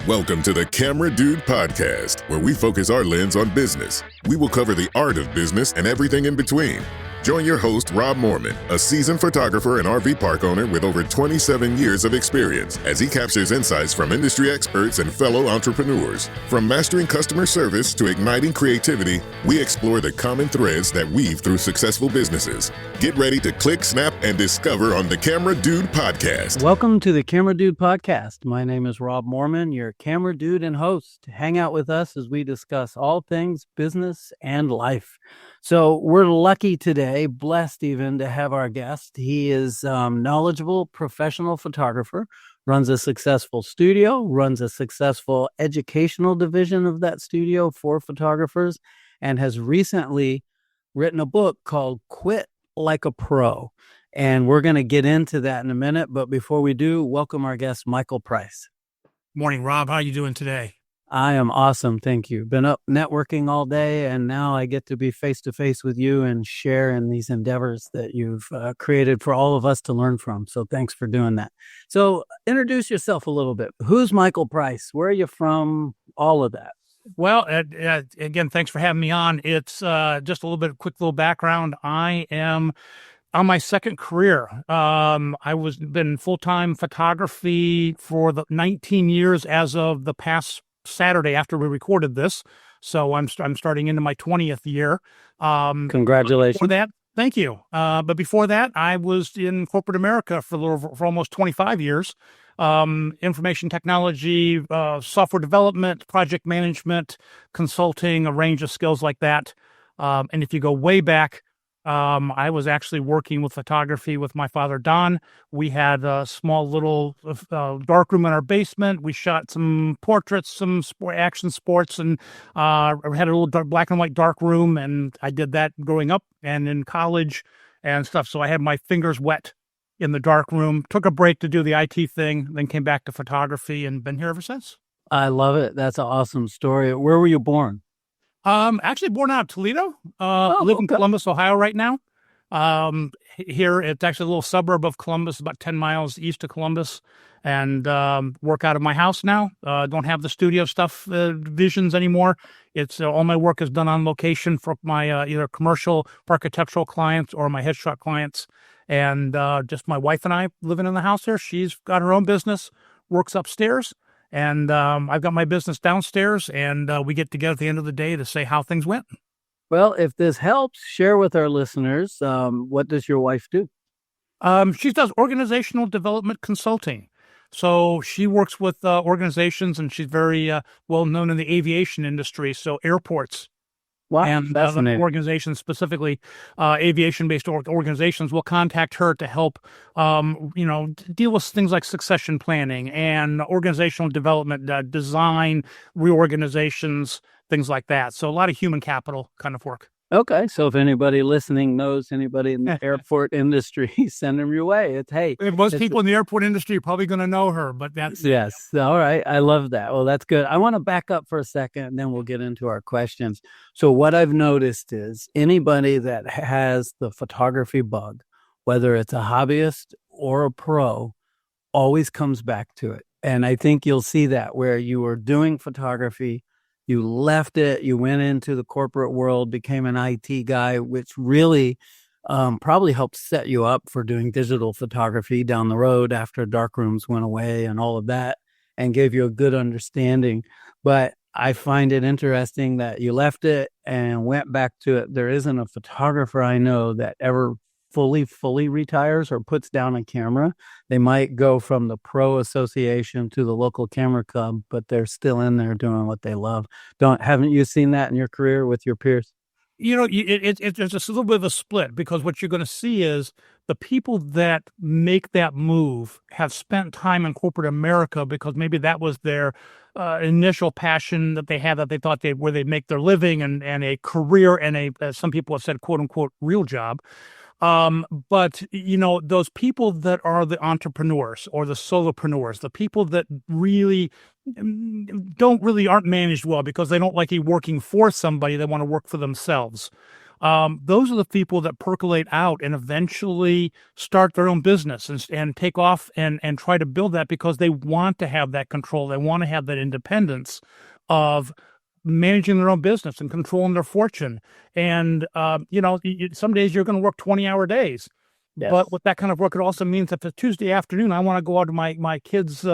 Welcome to the Camera Dude Podcast, where we focus our lens on business. We will cover the art of business and everything in between. Join your host, Rob Moorman, a seasoned photographer and RV park owner with over 27 years of experience, as he captures insights from industry experts and fellow entrepreneurs. From mastering customer service to igniting creativity, we explore the common threads that weave through successful businesses. Get ready to click, snap, and discover on the Camera Dude Podcast. Welcome to the Camera Dude Podcast. My name is Rob Moorman, your Camera Dude and host. Hang out with us as we discuss all things business and life. So we're lucky today, blessed even, to have our guest. He is knowledgeable professional photographer, runs a successful studio, runs a successful educational division of that studio for photographers, and has recently written a book called Quit Like a Pro. And we're going to get into that in a minute. But before we do, welcome our guest, Michael Price. Morning, Rob. How are you doing today? I am awesome. Thank you. Been up networking all day, and now I get to be face to face with you and share in these endeavors that you've created for all of us to learn from. So thanks for doing that. So introduce yourself a little bit. Who's Michael Price? Where are you from? All of that. Well, again, thanks for having me on. It's just a little bit of quick little background. I am on my second career. I was been full-time photography for the 19 years as of the past Saturday after we recorded this. So I'm starting into my 20th year. Congratulations. For that, thank you. But before that, I was in corporate America for almost 25 years. Information technology, software development, project management, consulting, a range of skills like that. And if you go way back, I was actually working with photography with my father, Don. We had a small little dark room in our basement. We shot some portraits, some action sports, and I had a little black and white dark room, and I did that growing up and in college and stuff. So I had my fingers wet in the dark room, took a break to do the IT thing, then came back to photography and been here ever since. I love it. That's an awesome story. Where were you born? Actually born out of Toledo, live in Columbus, Ohio right now. Here, it's actually a little suburb of Columbus, about 10 miles east of Columbus, and work out of my house now. Don't have the studio stuff, visions anymore. It's all my work is done on location for my either commercial architectural clients or my headshot clients. And just my wife and I living in the house here. She's got her own business, works upstairs. And I've got my business downstairs, and we get together at the end of the day to say how things went. Well, if this helps, share with our listeners, what does your wife do? She does organizational development consulting. So she works with organizations, and she's very well known in the aviation industry, so airports. Wow, and organizations, specifically aviation-based organizations, will contact her to help, deal with things like succession planning and organizational development, design, reorganizations, things like that. So a lot of human capital kind of work. Okay, so if anybody listening knows anybody in the airport industry, send them your way. Most people in the airport industry are probably going to know her, but that's... Yes, all right. I love that. Well, that's good. I want to back up for a second, and then we'll get into our questions. So what I've noticed is anybody that has the photography bug, whether it's a hobbyist or a pro, always comes back to it. And I think you'll see that where you were doing photography, you left it, you went into the corporate world, became an IT guy, which really probably helped set you up for doing digital photography down the road after darkrooms went away and all of that, and gave you a good understanding. But I find it interesting that you left it and went back to it. There isn't a photographer I know that ever fully retires or puts down a camera. They might go from the pro association to the local camera club, but they're still in there doing what they love. Haven't you seen that in your career with your peers? It's just a little bit of a split, because what you're going to see is the people that make that move have spent time in corporate America because maybe that was their initial passion that they had, that they thought where they make their living and a career and as some people have said, quote unquote, real job. But those people that are the entrepreneurs or the solopreneurs, the people that really aren't managed well because they don't like working for somebody, they want to work for themselves. those are the people that percolate out and eventually start their own business and take off and try to build that because they want to have that control. They want to have that independence of managing their own business and controlling their fortune. And, some days you're going to work 20-hour days. Yes. But with that kind of work, it also means if it's Tuesday afternoon, I want to go out to my kids'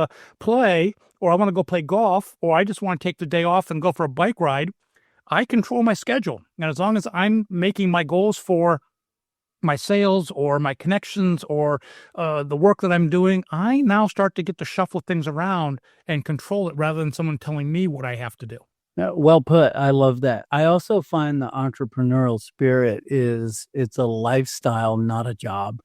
play, or I want to go play golf, or I just want to take the day off and go for a bike ride, I control my schedule. And as long as I'm making my goals for my sales or my connections or the work that I'm doing, I now start to get to shuffle things around and control it rather than someone telling me what I have to do. Well put. I love that. I also find the entrepreneurial spirit it's a lifestyle, not a job.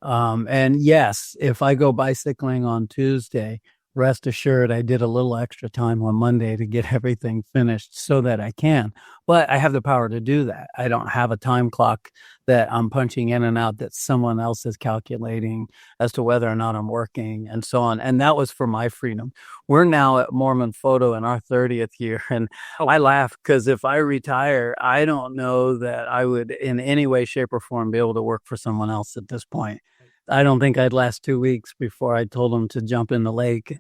And yes, if I go bicycling on Tuesday, rest assured I did a little extra time on Monday to get everything finished so that I can. But I have the power to do that. I don't have a time clock that I'm punching in and out that someone else is calculating as to whether or not I'm working and so on. And that was for my freedom. We're now at Moorman Photo in our 30th year. And I laugh because if I retire, I don't know that I would in any way, shape, or form be able to work for someone else at this point. I don't think I'd last 2 weeks before I told them to jump in the lake.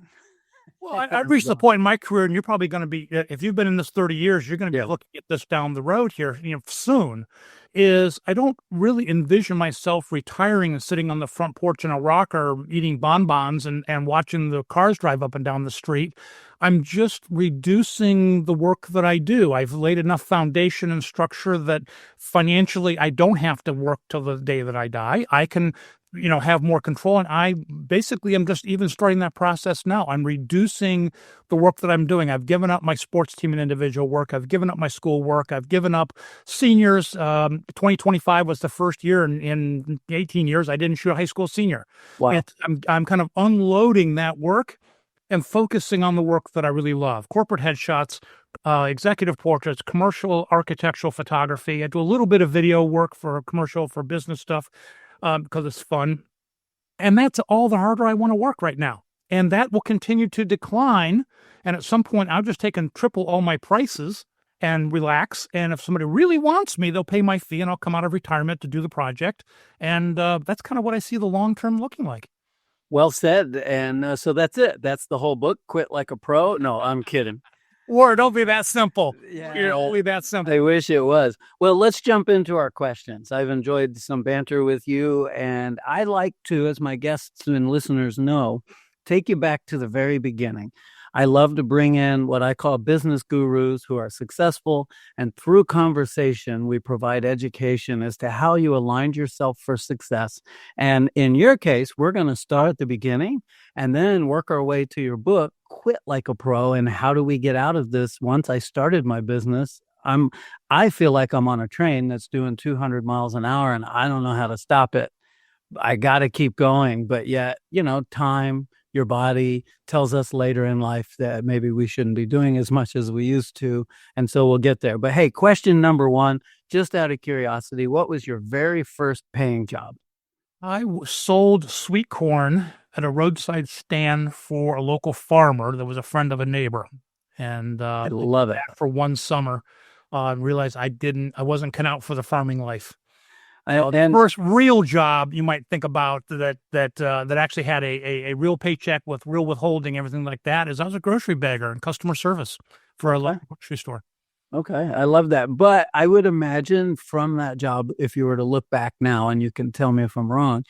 Well, I've reached the point in my career, and you're probably going to be, if you've been in this 30 years, you're going to be looking at this down the road here, soon, is I don't really envision myself retiring and sitting on the front porch in a rocker eating bonbons and watching the cars drive up and down the street. I'm just reducing the work that I do. I've laid enough foundation and structure that financially I don't have to work till the day that I die. I can have more control. And I basically am just even starting that process now. I'm reducing the work that I'm doing. I've given up my sports team and individual work. I've given up my school work. I've given up seniors. 2025 was the first year in 18 years I didn't shoot a high school senior. Wow. And I'm kind of unloading that work and focusing on the work that I really love. Corporate headshots, executive portraits, commercial architectural photography. I do a little bit of video work for commercial, for business stuff. Because it's fun. And that's all the harder I want to work right now. And that will continue to decline. And at some point, I'll just take and triple all my prices and relax. And if somebody really wants me, they'll pay my fee and I'll come out of retirement to do the project. And that's kind of what I see the long term looking like. Well said. And so that's it. That's the whole book. Quit like a pro. No, I'm kidding. Or don't be that simple. Yeah, don't be that simple. I wish it was. Well, let's jump into our questions. I've enjoyed some banter with you, and I like to, as my guests and listeners know, take you back to the very beginning. I love to bring in what I call business gurus who are successful, and through conversation, we provide education as to how you aligned yourself for success. And in your case, we're going to start at the beginning and then work our way to your book, Quit Like a Pro, and how do we get out of this? Once I started my business, I feel like I'm on a train that's doing 200 miles an hour and I don't know how to stop it. I got to keep going, but yet, time, your body tells us later in life that maybe we shouldn't be doing as much as we used to. And so we'll get there. But hey, question number one, just out of curiosity, what was your very first paying job? I sold sweet corn at a roadside stand for a local farmer that was a friend of a neighbor. And I love it. For one summer, realized I wasn't cut out for the farming life. And first real job you might think about that actually had a real paycheck with real withholding, everything like that, is I was a grocery bagger and customer service for a local grocery store. Okay, I love that. But I would imagine from that job, if you were to look back now, and you can tell me if I'm wrong,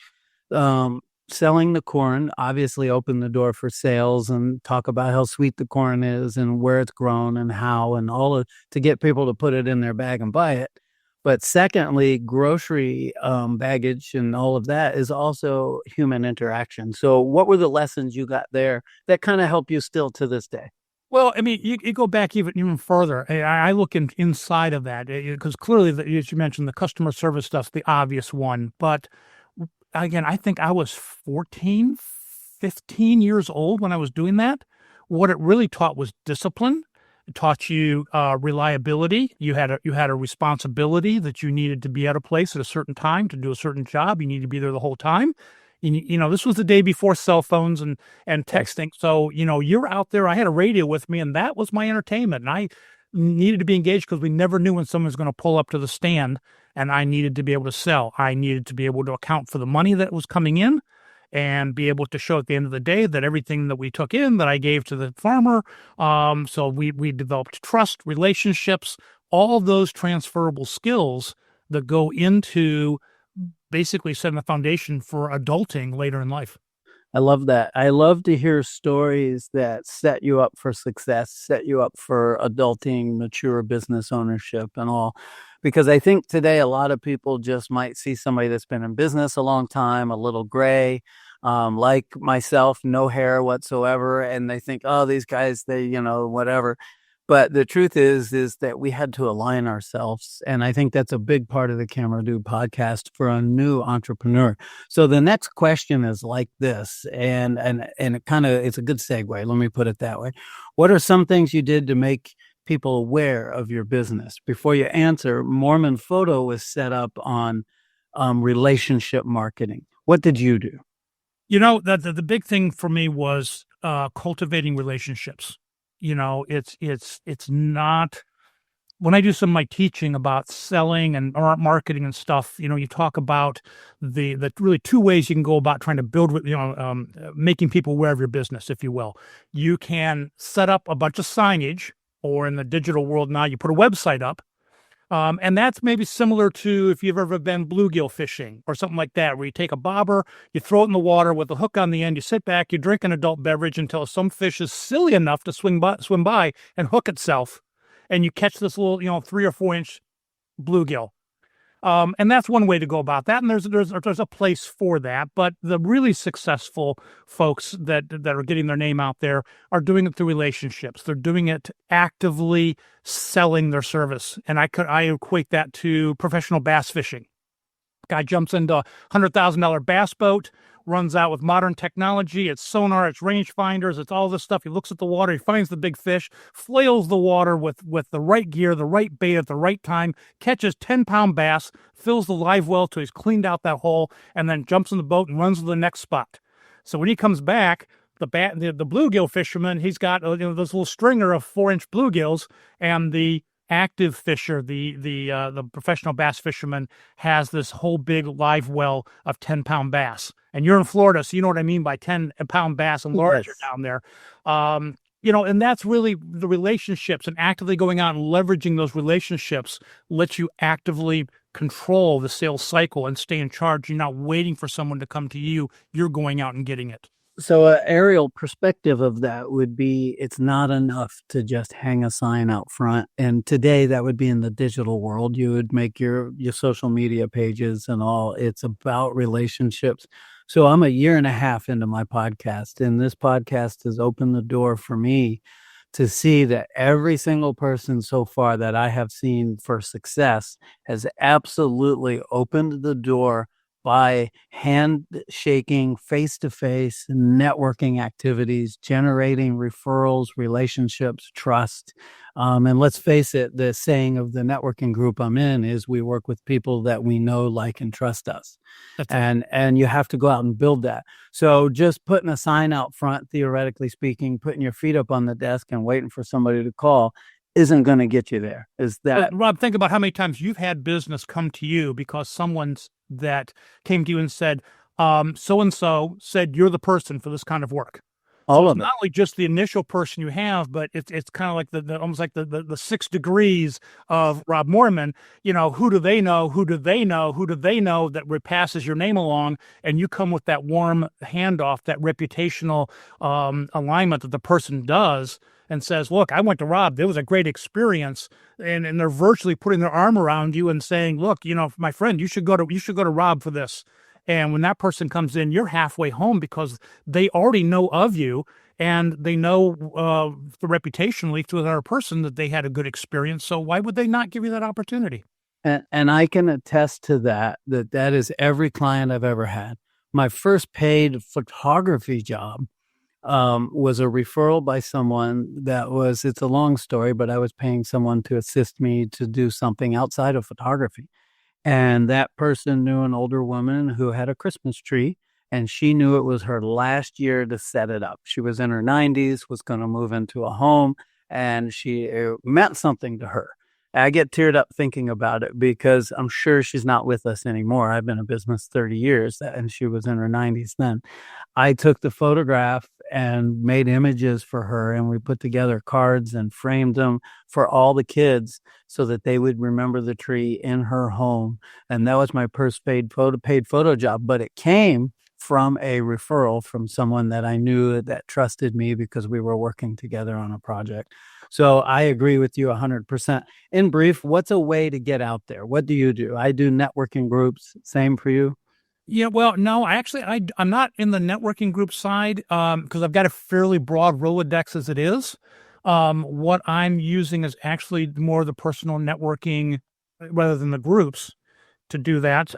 selling the corn obviously opened the door for sales and talk about how sweet the corn is and where it's grown and how and to get people to put it in their bag and buy it. But secondly, grocery baggage and all of that is also human interaction. So what were the lessons you got there that kind of help you still to this day? Well, I mean, you go back even further. I look inside of that because clearly, as you mentioned, the customer service stuff's the obvious one. But again, I think I was 14, 15 years old when I was doing that. What it really taught was discipline. It taught you reliability. You had a responsibility that you needed to be at a place at a certain time to do a certain job. You need to be there the whole time. This was the day before cell phones and texting. So, you're out there. I had a radio with me, and that was my entertainment. And needed to be engaged because we never knew when someone was going to pull up to the stand, and I needed to be able to sell. I needed to be able to account for the money that was coming in and be able to show at the end of the day that everything that we took in that I gave to the farmer. So we developed trust, relationships, all those transferable skills that go into basically setting the foundation for adulting later in life. I love that. I love to hear stories that set you up for success, set you up for adulting, mature business ownership and all. Because I think today a lot of people just might see somebody that's been in business a long time, a little gray, like myself, no hair whatsoever. And they think, oh, these guys, they, whatever. But the truth is that we had to align ourselves. And I think that's a big part of the Camera Dude podcast for a new entrepreneur. So the next question is like this, and it it's a good segue. Let me put it that way. What are some things you did to make people aware of your business? Before you answer, Moorman Photo was set up on relationship marketing. What did you do? The big thing for me was cultivating relationships. It's not, when I do some of my teaching about selling and marketing and stuff, you talk about the really two ways you can go about trying to build, making people aware of your business, if you will. You can set up a bunch of signage, or in the digital world now, you put a website up. And that's maybe similar to if you've ever been bluegill fishing or something like that, where you take a bobber, you throw it in the water with a hook on the end, you sit back, you drink an adult beverage until some fish is silly enough to swim by and hook itself, and you catch this little, 3 or 4 inch bluegill. And that's one way to go about that. And there's a place for that. But the really successful folks that are getting their name out there are doing it through relationships. They're doing it actively selling their service. And I equate that to professional bass fishing. Guy jumps into a $100,000 bass boat, runs out with modern technology. It's sonar, it's range finders, it's all this stuff. He looks at the water, he finds the big fish, flails the water with the right gear, the right bait at the right time, catches 10-pound bass, fills the live well till he's cleaned out that hole, and then jumps in the boat and runs to the next spot. So when he comes back, the bluegill fisherman, he's got this little stringer of 4-inch bluegills, and the active fisher, the professional bass fisherman, has this whole big live well of 10-pound bass. And you're in Florida, so you know what I mean by 10-pound bass and larger down there. And that's really the relationships, and actively going out and leveraging those relationships lets you actively control the sales cycle and stay in charge. You're not waiting for someone to come to you. You're going out and getting it. So an aerial perspective of that would be, it's not enough to just hang a sign out front. And today that would be in the digital world. You would make your social media pages and all. It's about relationships. So I'm 1.5 years into my podcast, and this podcast has opened the door for me to see that every single person so far that I have seen for success has absolutely opened the door by handshaking, face-to-face networking activities, generating referrals, relationships, trust. And let's face it, the saying of the networking group I'm in is we work with people that we know, like, and trust us. And you have to go out and build that. So just putting a sign out front, theoretically speaking, putting your feet up on the desk and waiting for somebody to call isn't going to get you there. Is that Rob? Think about how many times you've had business come to you because someone's that came to you and said, so-and-so said you're the person for this kind of work. All of it. it. Not only just the initial person you have, but it's kind of like the almost like the 6 degrees of Rob Moorman. Who do they know? Who do they know? Who do they know that passes your name along? And you come with that warm handoff, that reputational alignment that the person does, and says, look, I went to Rob. It was a great experience. And they're virtually putting their arm around you and saying, look, my friend, you should go to Rob for this. And when that person comes in, you're halfway home because they already know of you, and they know reputationally through another person that they had a good experience. So why would they not give you that opportunity? And I can attest to that is every client I've ever had. My first paid photography job was a referral by someone it's a long story, but I was paying someone to assist me to do something outside of photography. And that person knew an older woman who had a Christmas tree, and she knew it was her last year to set it up. She was in her 90s, was going to move into a home, and she meant something to her. I get teared up thinking about it because I'm sure she's not with us anymore. I've been in business 30 years, and she was in her 90s then. I took the photograph and made images for her, and we put together cards and framed them for all the kids so that they would remember the tree in her home. And that was my first paid photo job, but it came from a referral from someone that I knew that trusted me because we were working together on a project. So I agree with you 100%. In brief, what's a way to get out there? What do you do? I do networking groups. Same for you? Yeah, well, no, I'm not in the networking group side because I've got a fairly broad Rolodex as it is. What I'm using is actually more the personal networking rather than the groups to do that.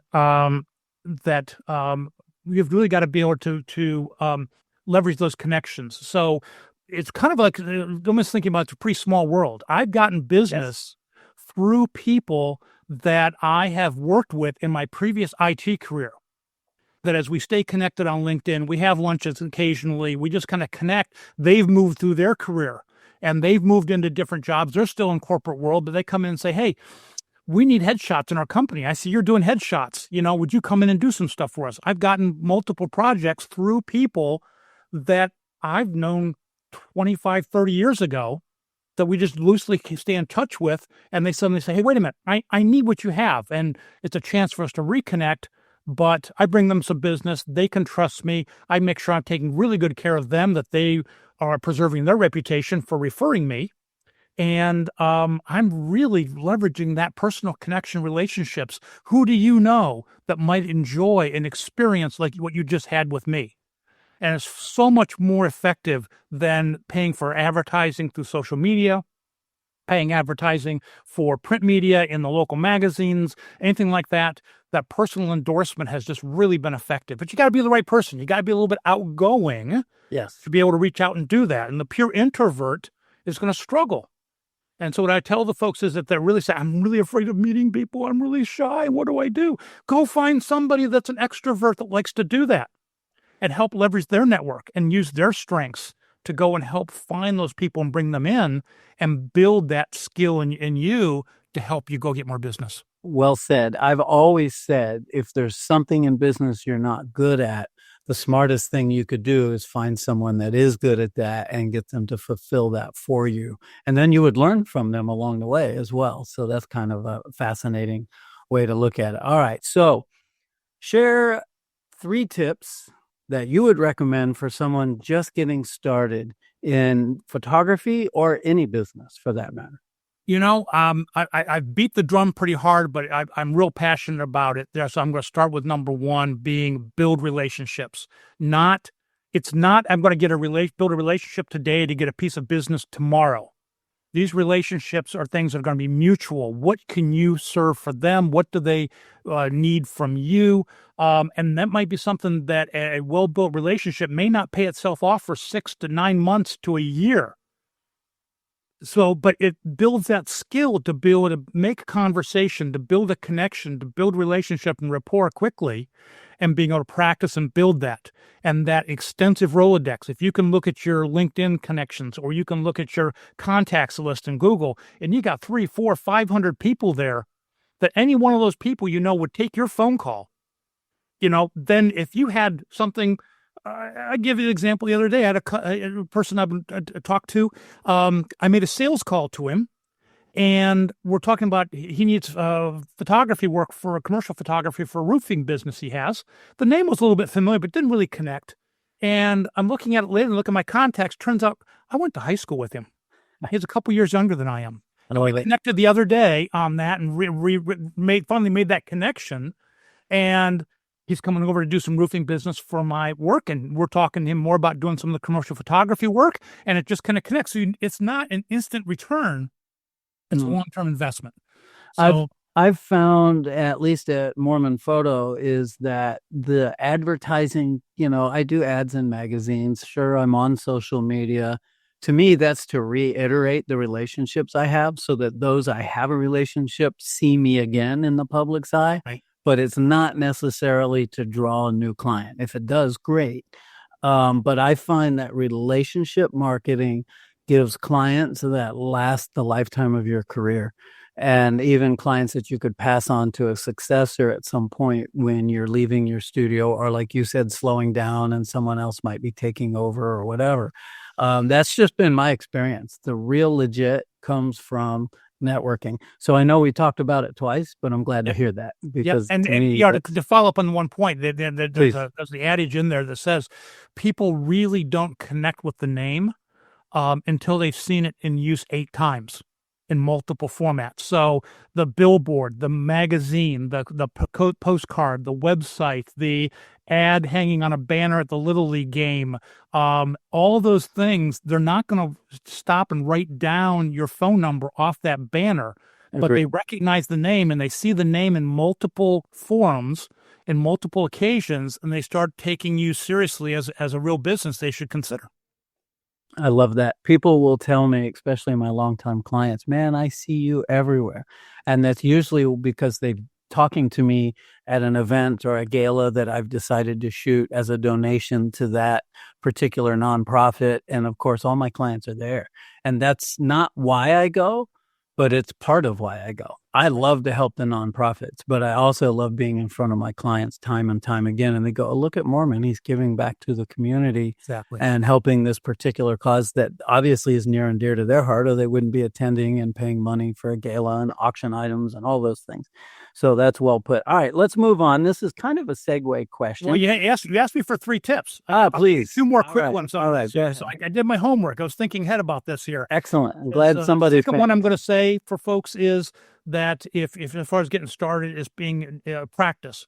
You've really got to be able to leverage those connections. So it's kind of like almost thinking about it's a pretty small world. I've gotten business through people that I have worked with in my previous IT career. That as we stay connected on LinkedIn, we have lunches occasionally, we just kind of connect. They've moved through their career and they've moved into different jobs. They're still in corporate world, but they come in and say, hey, we need headshots in our company. I see you're doing headshots. Would you come in and do some stuff for us? I've gotten multiple projects through people that I've known 25, 30 years ago that we just loosely stay in touch with. And they suddenly say, hey, wait a minute, I need what you have. And it's a chance for us to reconnect. But I bring them some business. They can trust me. I make sure I'm taking really good care of them, that they are preserving their reputation for referring me. And I'm really leveraging that personal connection relationships. Who do you know that might enjoy an experience like what you just had with me? And it's so much more effective than paying for advertising through social media, paying advertising for print media in the local magazines, anything like that. That personal endorsement has just really been effective. But you got to be the right person. You got to be a little bit outgoing to be able to reach out and do that. And the pure introvert is going to struggle. And so what I tell the folks is that they're really saying, I'm really afraid of meeting people. I'm really shy. What do I do? Go find somebody that's an extrovert that likes to do that and help leverage their network and use their strengths to go and help find those people and bring them in and build that skill in you to help you go get more business. Well said. I've always said, if there's something in business you're not good at, the smartest thing you could do is find someone that is good at that and get them to fulfill that for you. And then you would learn from them along the way as well. So that's kind of a fascinating way to look at it. All right. So share 3 tips that you would recommend for someone just getting started in photography or any business for that matter. I beat the drum pretty hard, but I'm real passionate about it there. So I'm going to start with number 1 being build relationships. I'm going to build a relationship today to get a piece of business tomorrow. These relationships are things that are going to be mutual. What can you serve for them? What do they need from you? And that might be something that a well-built relationship may not pay itself off for 6 to 9 months to a year. So, but it builds that skill to be able to make conversation, to build a connection, to build relationship and rapport quickly, and being able to practice and build that. And that extensive Rolodex, if you can look at your LinkedIn connections, or you can look at your contacts list in Google, and you got 300, 400, 500 people there, that any one of those people would take your phone call. Then if you had something, I give you an example. The other day, I had a person I've talked to. I made a sales call to him, and we're talking about he needs photography work for a commercial photography for a roofing business he has. The name was a little bit familiar, but didn't really connect. And I'm looking at it later and look at my contacts. Turns out I went to high school with him. He's a couple years younger than I am. We connected the other day on that and finally made that connection. And he's coming over to do some roofing business for my work, and we're talking to him more about doing some of the commercial photography work, and it just kind of connects. So it's not an instant return; it's a long-term investment. So I've found, at least at Moorman Photo, is that the advertising. I do ads in magazines. Sure, I'm on social media. To me, that's to reiterate the relationships I have, so that those I have a relationship see me again in the public's eye. Right. But it's not necessarily to draw a new client. If it does, great. But I find that relationship marketing gives clients that last the lifetime of your career. And even clients that you could pass on to a successor at some point when you're leaving your studio, or like you said, slowing down and someone else might be taking over or whatever. That's just been my experience. The real legit comes from networking. So I know we talked about it twice, but I'm glad to hear that, because and, to me, to follow up on one point, there's Please. the adage in there that says people really don't connect with the name until they've seen it in use 8 times in multiple formats. So the billboard, the magazine, the postcard, the website, the ad hanging on a banner at the Little League game, all of those things, they're not going to stop and write down your phone number off that banner, but Agreed. they recognize the name and they see the name in multiple forums, in multiple occasions, and they start taking you seriously as a real business they should consider. I love that. People will tell me, especially my longtime clients, man, I see you everywhere. And that's usually because they've talking to me at an event or a gala that I've decided to shoot as a donation to that particular nonprofit. And of course, all my clients are there. And that's not why I go, but it's part of why I go. I love to help the nonprofits, but I also love being in front of my clients time and time again. And they go, oh, look at Moorman. He's giving back to the community and helping this particular cause that obviously is near and dear to their heart, or they wouldn't be attending and paying money for a gala and auction items and all those things. So that's well put. All right, let's move on. This is kind of a segue question. Well, you asked me for 3 tips. Please. 2 more quick ones. All right. So I did my homework. I was thinking ahead about this here. Excellent. I'm glad somebody. The second one I'm going to say for folks is that if as far as getting started, is being practice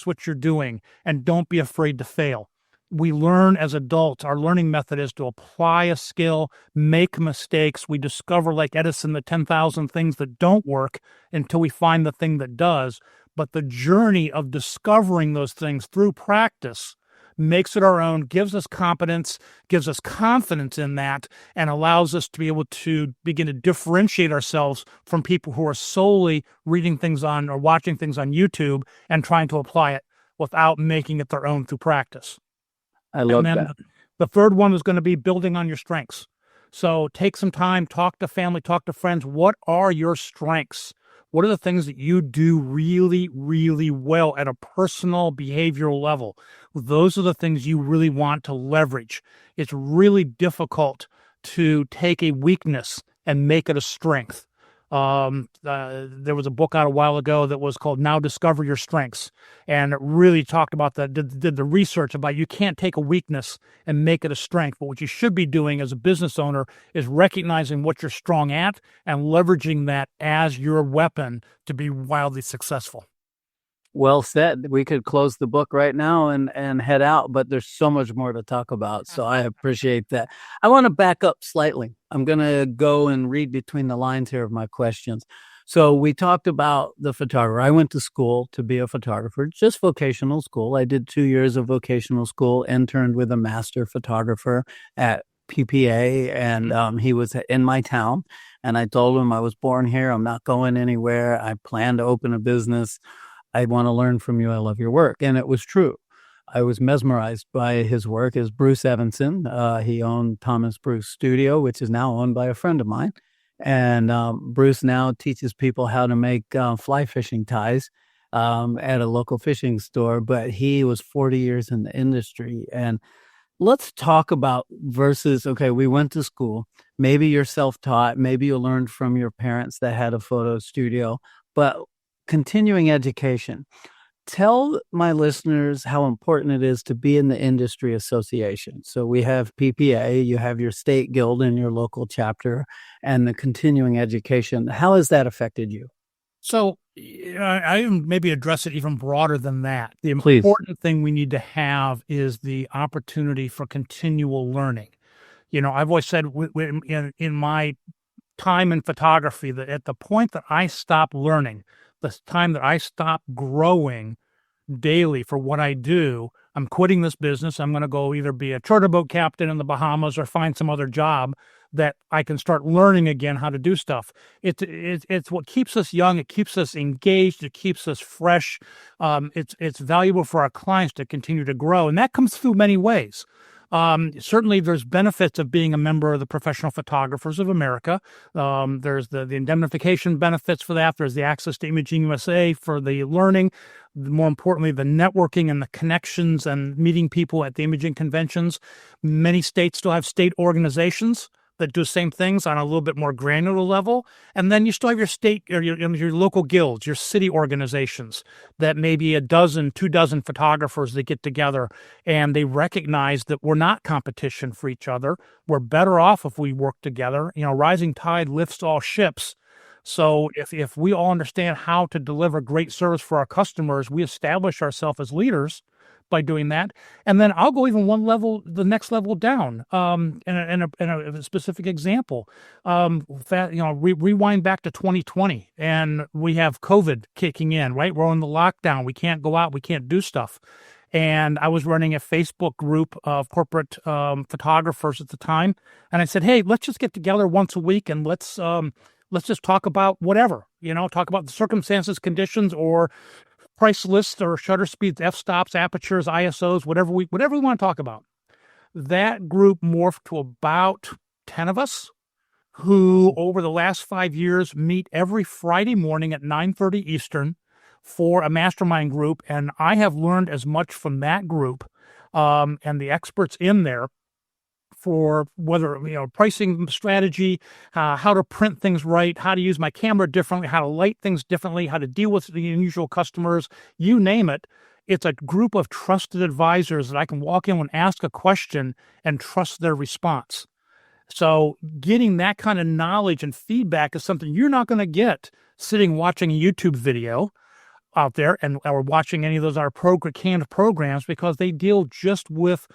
what you're doing, and don't be afraid to fail. We learn as adults. Our learning method is to apply a skill, make mistakes. We discover, like Edison, the 10,000 things that don't work until we find the thing that does. But the journey of discovering those things through practice makes it our own, gives us competence, gives us confidence in that, and allows us to be able to begin to differentiate ourselves from people who are solely reading things on or watching things on YouTube and trying to apply it without making it their own through practice. I love that. The third one is going to be building on your strengths. So take some time, talk to family, talk to friends. What are your strengths? What are the things that you do really, really well at a personal behavioral level? Those are the things you really want to leverage. It's really difficult to take a weakness and make it a strength. There was a book out a while ago that was called Now Discover Your Strengths, and it really talked about did the research about you can't take a weakness and make it a strength, but what you should be doing as a business owner is recognizing what you're strong at and leveraging that as your weapon to be wildly successful. Well said. We could close the book right now and head out, but there's so much more to talk about. So I appreciate that. I want to back up slightly. I'm going to go and read between the lines here of my questions. So we talked about the photographer. I went to school to be a photographer, just vocational school. I did 2 years of vocational school, interned with a master photographer at PPA, and he was in my town. And I told him I was born here. I'm not going anywhere. I plan to open a business. I want to learn from you. I love your work. And it was true. I was mesmerized by his work. Is Bruce Evanson. He owned Thomas Bruce Studio, which is now owned by a friend of mine. And Bruce now teaches people how to make fly fishing ties at a local fishing store. But he was 40 years in the industry. And let's talk about versus, okay, we went to school. Maybe you're self-taught. Maybe you learned from your parents that had a photo studio. But continuing education. Tell my listeners how important it is to be in the industry association. So we have PPA, you have your state guild in your local chapter, and the continuing education. How has that affected you? So I maybe address it even broader than that. The important thing we need to have is the opportunity for continual learning. You know, I've always said in my time in photography that at the point that I stop learning, the time that I stop growing daily for what I do, I'm quitting this business. I'm going to go either be a charter boat captain in the Bahamas or find some other job that I can start learning again how to do stuff. It's what keeps us young. It keeps us engaged. It keeps us fresh. It's valuable for our clients to continue to grow. And that comes through many ways. Certainly, there's benefits of being a member of the Professional Photographers of America. There's the indemnification benefits for that. There's the access to Imaging USA for the learning. More importantly, the networking and the connections and meeting people at the imaging conventions. Many states still have state organizations that do the same things on a little bit more granular level. And then you still have your state or your local guilds, your city organizations that maybe 2 dozen photographers that get together and they recognize that we're not competition for each other. We're better off if we work together. Rising tide lifts all ships. So if we all understand how to deliver great service for our customers, we establish ourselves as leaders by doing that. And then I'll go even the next level down. In a specific example, rewind back to 2020 and we have COVID kicking in, right? We're on the lockdown. We can't go out. We can't do stuff. And I was running a Facebook group of corporate photographers at the time. And I said, hey, let's just get together once a week and let's just talk about whatever, talk about the circumstances, conditions, or price lists or shutter speeds, f-stops, apertures, ISOs, whatever we want to talk about. That group morphed to about 10 of us who over the last 5 years meet every Friday morning at 9:30 Eastern for a mastermind group. And I have learned as much from that group and the experts in there for whether, pricing strategy, how to print things right, how to use my camera differently, how to light things differently, how to deal with the unusual customers, you name it. It's a group of trusted advisors that I can walk in and ask a question and trust their response. So getting that kind of knowledge and feedback is something you're not going to get sitting watching a YouTube video out there or watching any of those canned programs, because they deal just with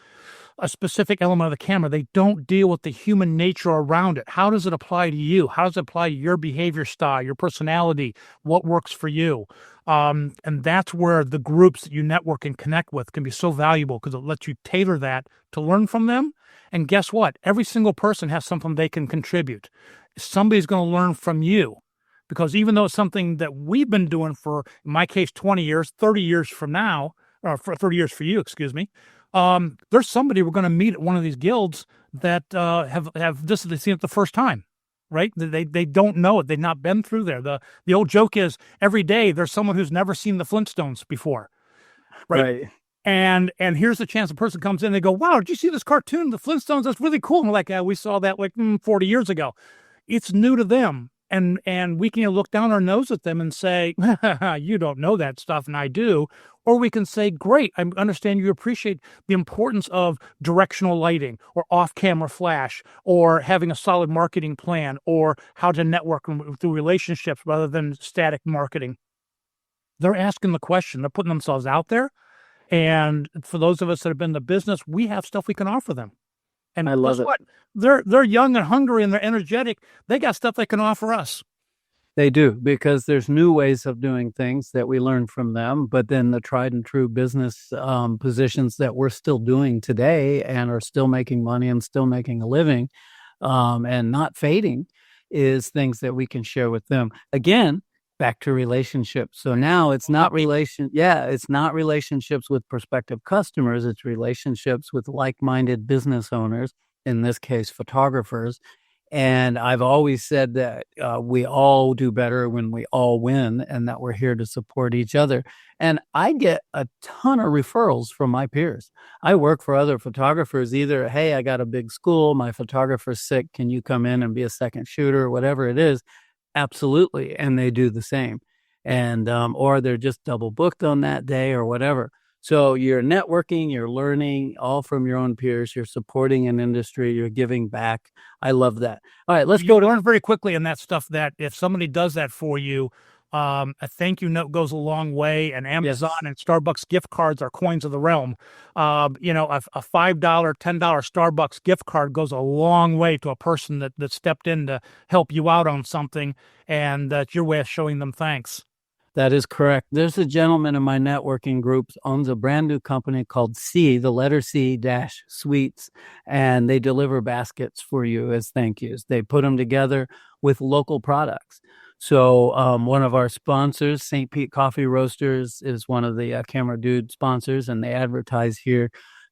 a specific element of the camera. They don't deal with the human nature around it. How does it apply to you? How does it apply to your behavior style, your personality, what works for you? And that's where the groups that you network and connect with can be so valuable, because it lets you tailor that to learn from them. And guess what? Every single person has something they can contribute. Somebody's going to learn from you, because even though it's something that we've been doing for, in my case, 20 years, 30 years from now, or for 30 years for you, excuse me, there's somebody we're going to meet at one of these guilds that have this, they've seen it the first time, right? They don't know it. They've not been through there. The old joke is every day there's someone who's never seen the Flintstones before, right? And here's the chance a person comes in and they go, wow, did you see this cartoon, the Flintstones? That's really cool. And we're like, we saw that like 40 years ago. It's new to them. And we can look down our nose at them and say, you don't know that stuff, and I do. Or we can say, great, I understand you appreciate the importance of directional lighting or off-camera flash or having a solid marketing plan or how to network through relationships rather than static marketing. They're asking the question. They're putting themselves out there. And for those of us that have been in the business, we have stuff we can offer them. And I love guess what? They're young and hungry and they're energetic. They got stuff they can offer us. They do, because there's new ways of doing things that we learn from them, but then the tried and true business positions that we're still doing today and are still making money and still making a living and not fading is things that we can share with them. Again, back to relationships. So now it's not it's not relationships with prospective customers. It's relationships with like-minded business owners, in this case, photographers. And I've always said that we all do better when we all win, and that we're here to support each other. And I get a ton of referrals from my peers. I work for other photographers, either, hey, I got a big school, my photographer's sick, can you come in and be a second shooter, or whatever it is. Absolutely. And they do the same. And, or they're just double booked on that day or whatever. So you're networking, you're learning all from your own peers, you're supporting an industry, you're giving back. I love that. All right, let's go to learn very quickly in that stuff that if somebody does that for you, a thank you note goes a long way, and Amazon and Starbucks gift cards are coins of the realm. A $5, $10 Starbucks gift card goes a long way to a person that stepped in to help you out on something, and that's your way of showing them thanks. That is correct. There's a gentleman in my networking group owns a brand new company called the letter C - Sweets, and they deliver baskets for you as thank yous. They put them together with local products. So one of our sponsors, St. Pete Coffee Roasters, is one of the Camera Dude sponsors, and they advertise here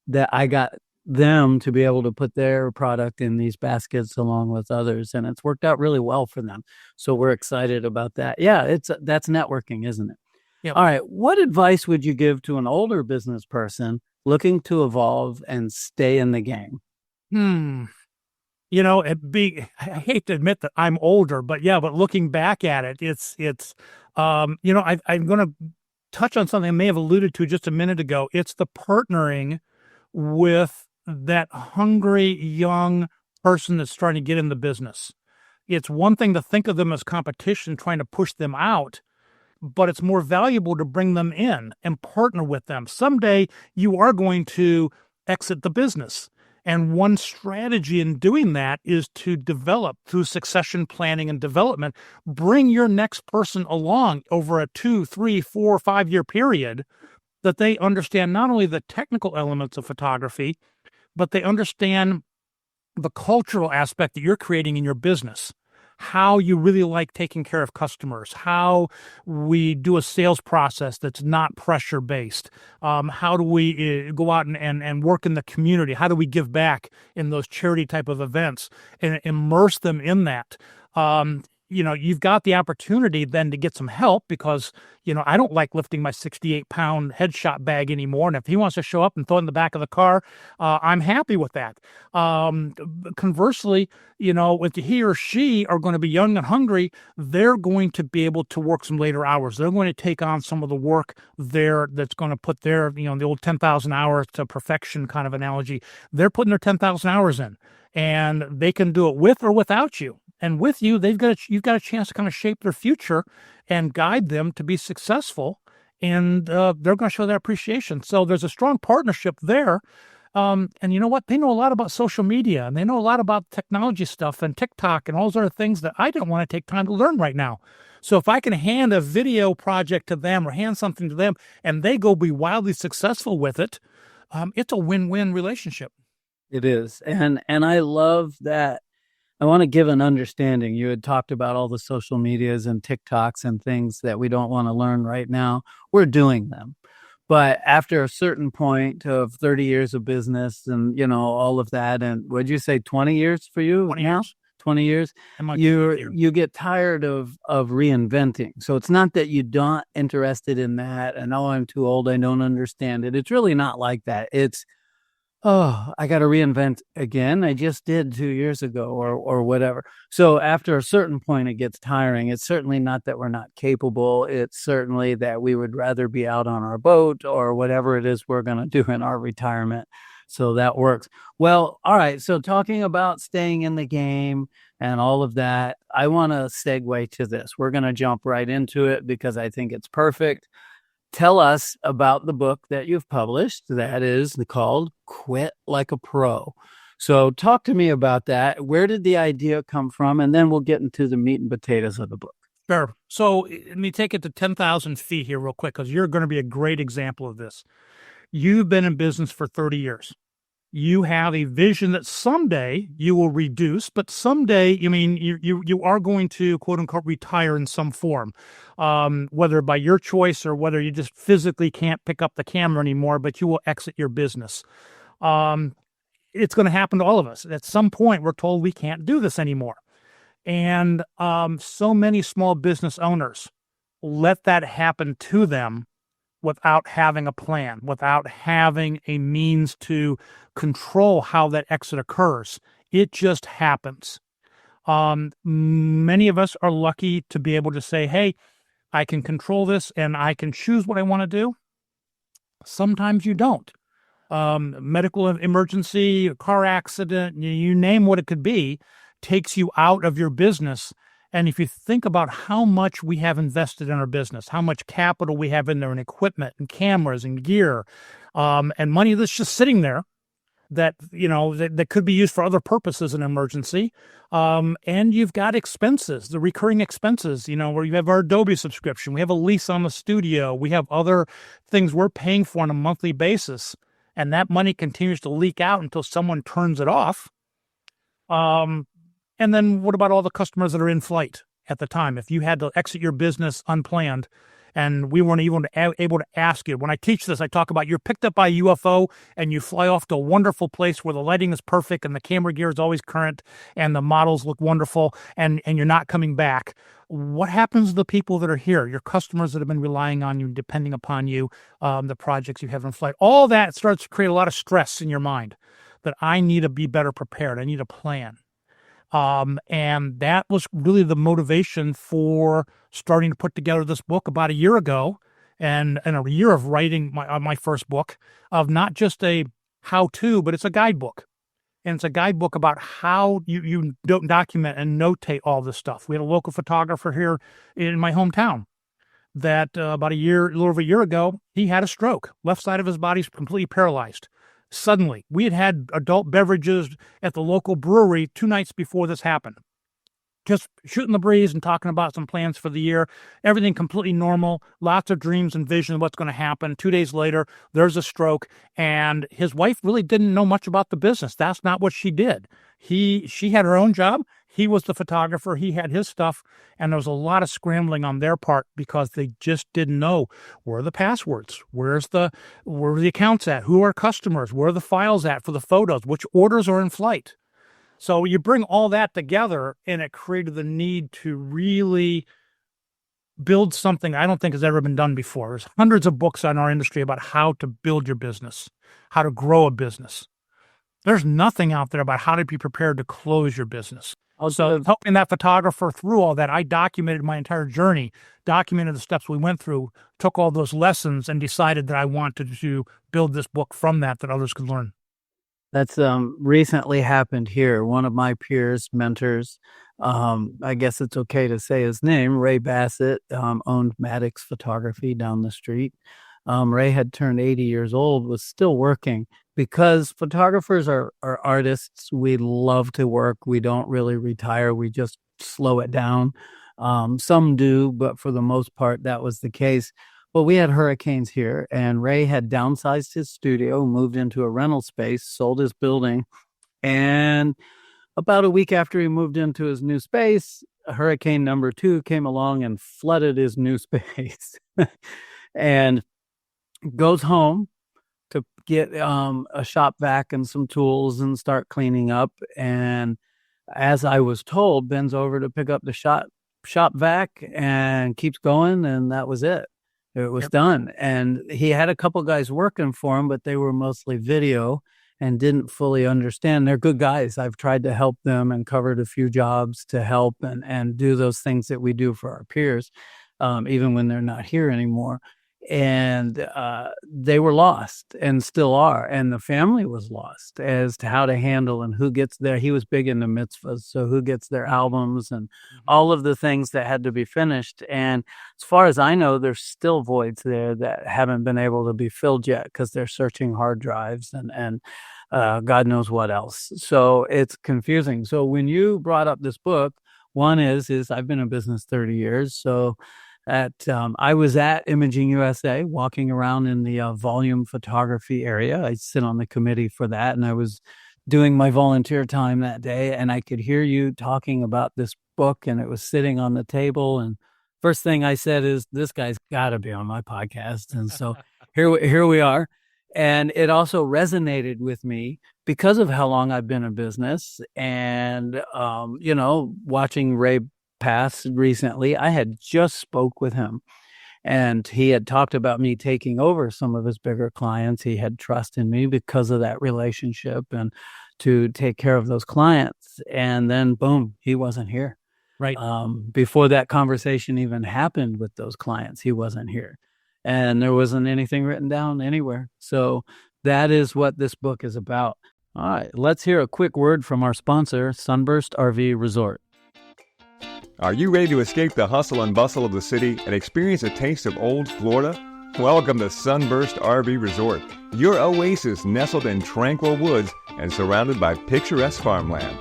that I got them to be able to put their product in these baskets along with others, and it's worked out really well for them. So we're excited about that. Yeah, that's networking, isn't it? Yep. All right. What advice would you give to an older business person looking to evolve and stay in the game? You know, I hate to admit that I'm older, but looking back at it, I'm going to touch on something I may have alluded to just a minute ago. It's the partnering with that hungry young person that's trying to get in the business. It's one thing to think of them as competition, trying to push them out, but it's more valuable to bring them in and partner with them. Someday you are going to exit the business. And one strategy in doing that is to develop through succession planning and development, bring your next person along over a 2, 3, 4, 5-year period, that they understand not only the technical elements of photography, but they understand the cultural aspect that you're creating in your business. How you really like taking care of customers, how we do a sales process that's not pressure-based, how do we go out and work in the community, how do we give back in those charity type of events and immerse them in that. You've got the opportunity then to get some help because, I don't like lifting my 68-pound headshot bag anymore. And if he wants to show up and throw it in the back of the car, I'm happy with that. Conversely, if he or she are going to be young and hungry, they're going to be able to work some later hours. They're going to take on some of the work there that's going to put their, the old 10,000 hours to perfection kind of analogy. They're putting their 10,000 hours in, and they can do it with or without you. And with you, you've got a chance to kind of shape their future and guide them to be successful. And they're going to show their appreciation. So there's a strong partnership there. And you know what? They know a lot about social media, and they know a lot about technology stuff and TikTok and all those other things that I don't want to take time to learn right now. So if I can hand a video project to them or hand something to them and they go be wildly successful with it, it's a win-win relationship. It is. And I love that. I want to give an understanding. You had talked about all the social medias and TikToks and things that we don't want to learn right now. We're doing them. But after a certain point of 30 years of business and, all of that, and would you say 20 years for you 20 now? years. 20 years? You get tired of reinventing. So it's not that you're not interested in that and, I'm too old, I don't understand it. It's really not like that. It's, I got to reinvent again. I just did 2 years ago or whatever. So after a certain point, it gets tiring. It's certainly not that we're not capable. It's certainly that we would rather be out on our boat or whatever it is we're going to do in our retirement. So that works. Well, all right. So talking about staying in the game and all of that, I want to segue to this. We're going to jump right into it because I think it's perfect. Tell us about the book that you've published that is called Quit Like a Pro. So talk to me about that. Where did the idea come from? And then we'll get into the meat and potatoes of the book. Sure. So let me take it to 10,000 feet here real quick because you're going to be a great example of this. You've been in business for 30 years. You have a vision that someday you will reduce, but someday, you are going to, quote unquote, retire in some form, whether by your choice or whether you just physically can't pick up the camera anymore, but you will exit your business. It's going to happen to all of us. At some point, we're told we can't do this anymore. And so many small business owners let that happen to them without having a plan, without having a means to control how that exit occurs. It just happens. Many of us are lucky to be able to say, hey, I can control this and I can choose what I want to do. Sometimes you don't. Medical emergency, car accident, you name what it could be, takes you out of your business. And if you think about how much we have invested in our business, how much capital we have in there and equipment and cameras and gear, and money that's just sitting there that could be used for other purposes in an emergency. And you've got expenses, the recurring expenses, where you have our Adobe subscription, we have a lease on the studio, we have other things we're paying for on a monthly basis. And that money continues to leak out until someone turns it off. And then what about all the customers that are in flight at the time? If you had to exit your business unplanned and we weren't even able to ask you. When I teach this, I talk about you're picked up by a UFO and you fly off to a wonderful place where the lighting is perfect and the camera gear is always current and the models look wonderful, and you're not coming back. What happens to the people that are here, your customers that have been relying on you, depending upon you, the projects you have in flight? All that starts to create a lot of stress in your mind that I need to be better prepared. I need a plan. And that was really the motivation for starting to put together this book about a year ago, and a year of writing my first book, of not just a how-to, but it's a guidebook. And it's a guidebook about how you don't document and notate all this stuff. We had a local photographer here in my hometown that about a little over a year ago, he had a stroke. Left side of his body's completely paralyzed. Suddenly, we had adult beverages at the local brewery 2 nights before this happened. Just shooting the breeze and talking about some plans for the year. Everything completely normal. Lots of dreams and vision of what's going to happen. 2 days later, there's a stroke, and his wife really didn't know much about the business. That's not what she did. She had her own job. He was the photographer. He had his stuff, and there was a lot of scrambling on their part because they just didn't know where are the passwords, where are the accounts at, who are customers, where are the files at for the photos, which orders are in flight. So you bring all that together, and it created the need to really build something I don't think has ever been done before. There's hundreds of books on our industry about how to build your business, how to grow a business. There's nothing out there about how to be prepared to close your business. So helping that photographer through all that, I documented my entire journey, documented the steps we went through, took all those lessons, and decided that I wanted to build this book from that others could learn. That's recently happened here. One of my peers, mentors, I guess it's okay to say his name, Ray Bassett, owned Maddox Photography down the street. Ray had turned 80 years old, was still working. Because photographers are artists, we love to work. We don't really retire. We just slow it down. Some do, but for the most part, that was the case. Well, we had hurricanes here, and Ray had downsized his studio, moved into a rental space, sold his building, and about a week after he moved into his new space, hurricane number 2 came along and flooded his new space. And goes home to get a shop vac and some tools and start cleaning up. And as I was told, bends over to pick up the shop vac and keeps going, and that was it. It was done. And he had a couple guys working for him, but they were mostly video and didn't fully understand. They're good guys. I've tried to help them and covered a few jobs to help and do those things that we do for our peers, even when they're not here anymore. And they were lost and still are. And the family was lost as to how to handle and who gets there. He was big into mitzvahs, so who gets their albums and all of the things that had to be finished. And as far as I know, there's still voids there that haven't been able to be filled yet because they're searching hard drives and God knows what else. So it's confusing. So when you brought up this book, one is I've been in business 30 years, so I was at Imaging USA, walking around in the volume photography area. I sit on the committee for that, and I was doing my volunteer time that day, and I could hear you talking about this book, and it was sitting on the table. And first thing I said is, this guy's got to be on my podcast. And so here we are. And it also resonated with me because of how long I've been in business, and watching Ray pass recently. I had just spoke with him, and he had talked about me taking over some of his bigger clients. He had trust in me because of that relationship and to take care of those clients. And then boom, he wasn't here. Right. Before that conversation even happened with those clients, he wasn't here, and there wasn't anything written down anywhere. So that is what this book is about. All right, let's hear a quick word from our sponsor, Sunburst RV Resort. Are you ready to escape the hustle and bustle of the city and experience a taste of old Florida? Welcome to Sunburst RV Resort, your oasis nestled in tranquil woods and surrounded by picturesque farmland.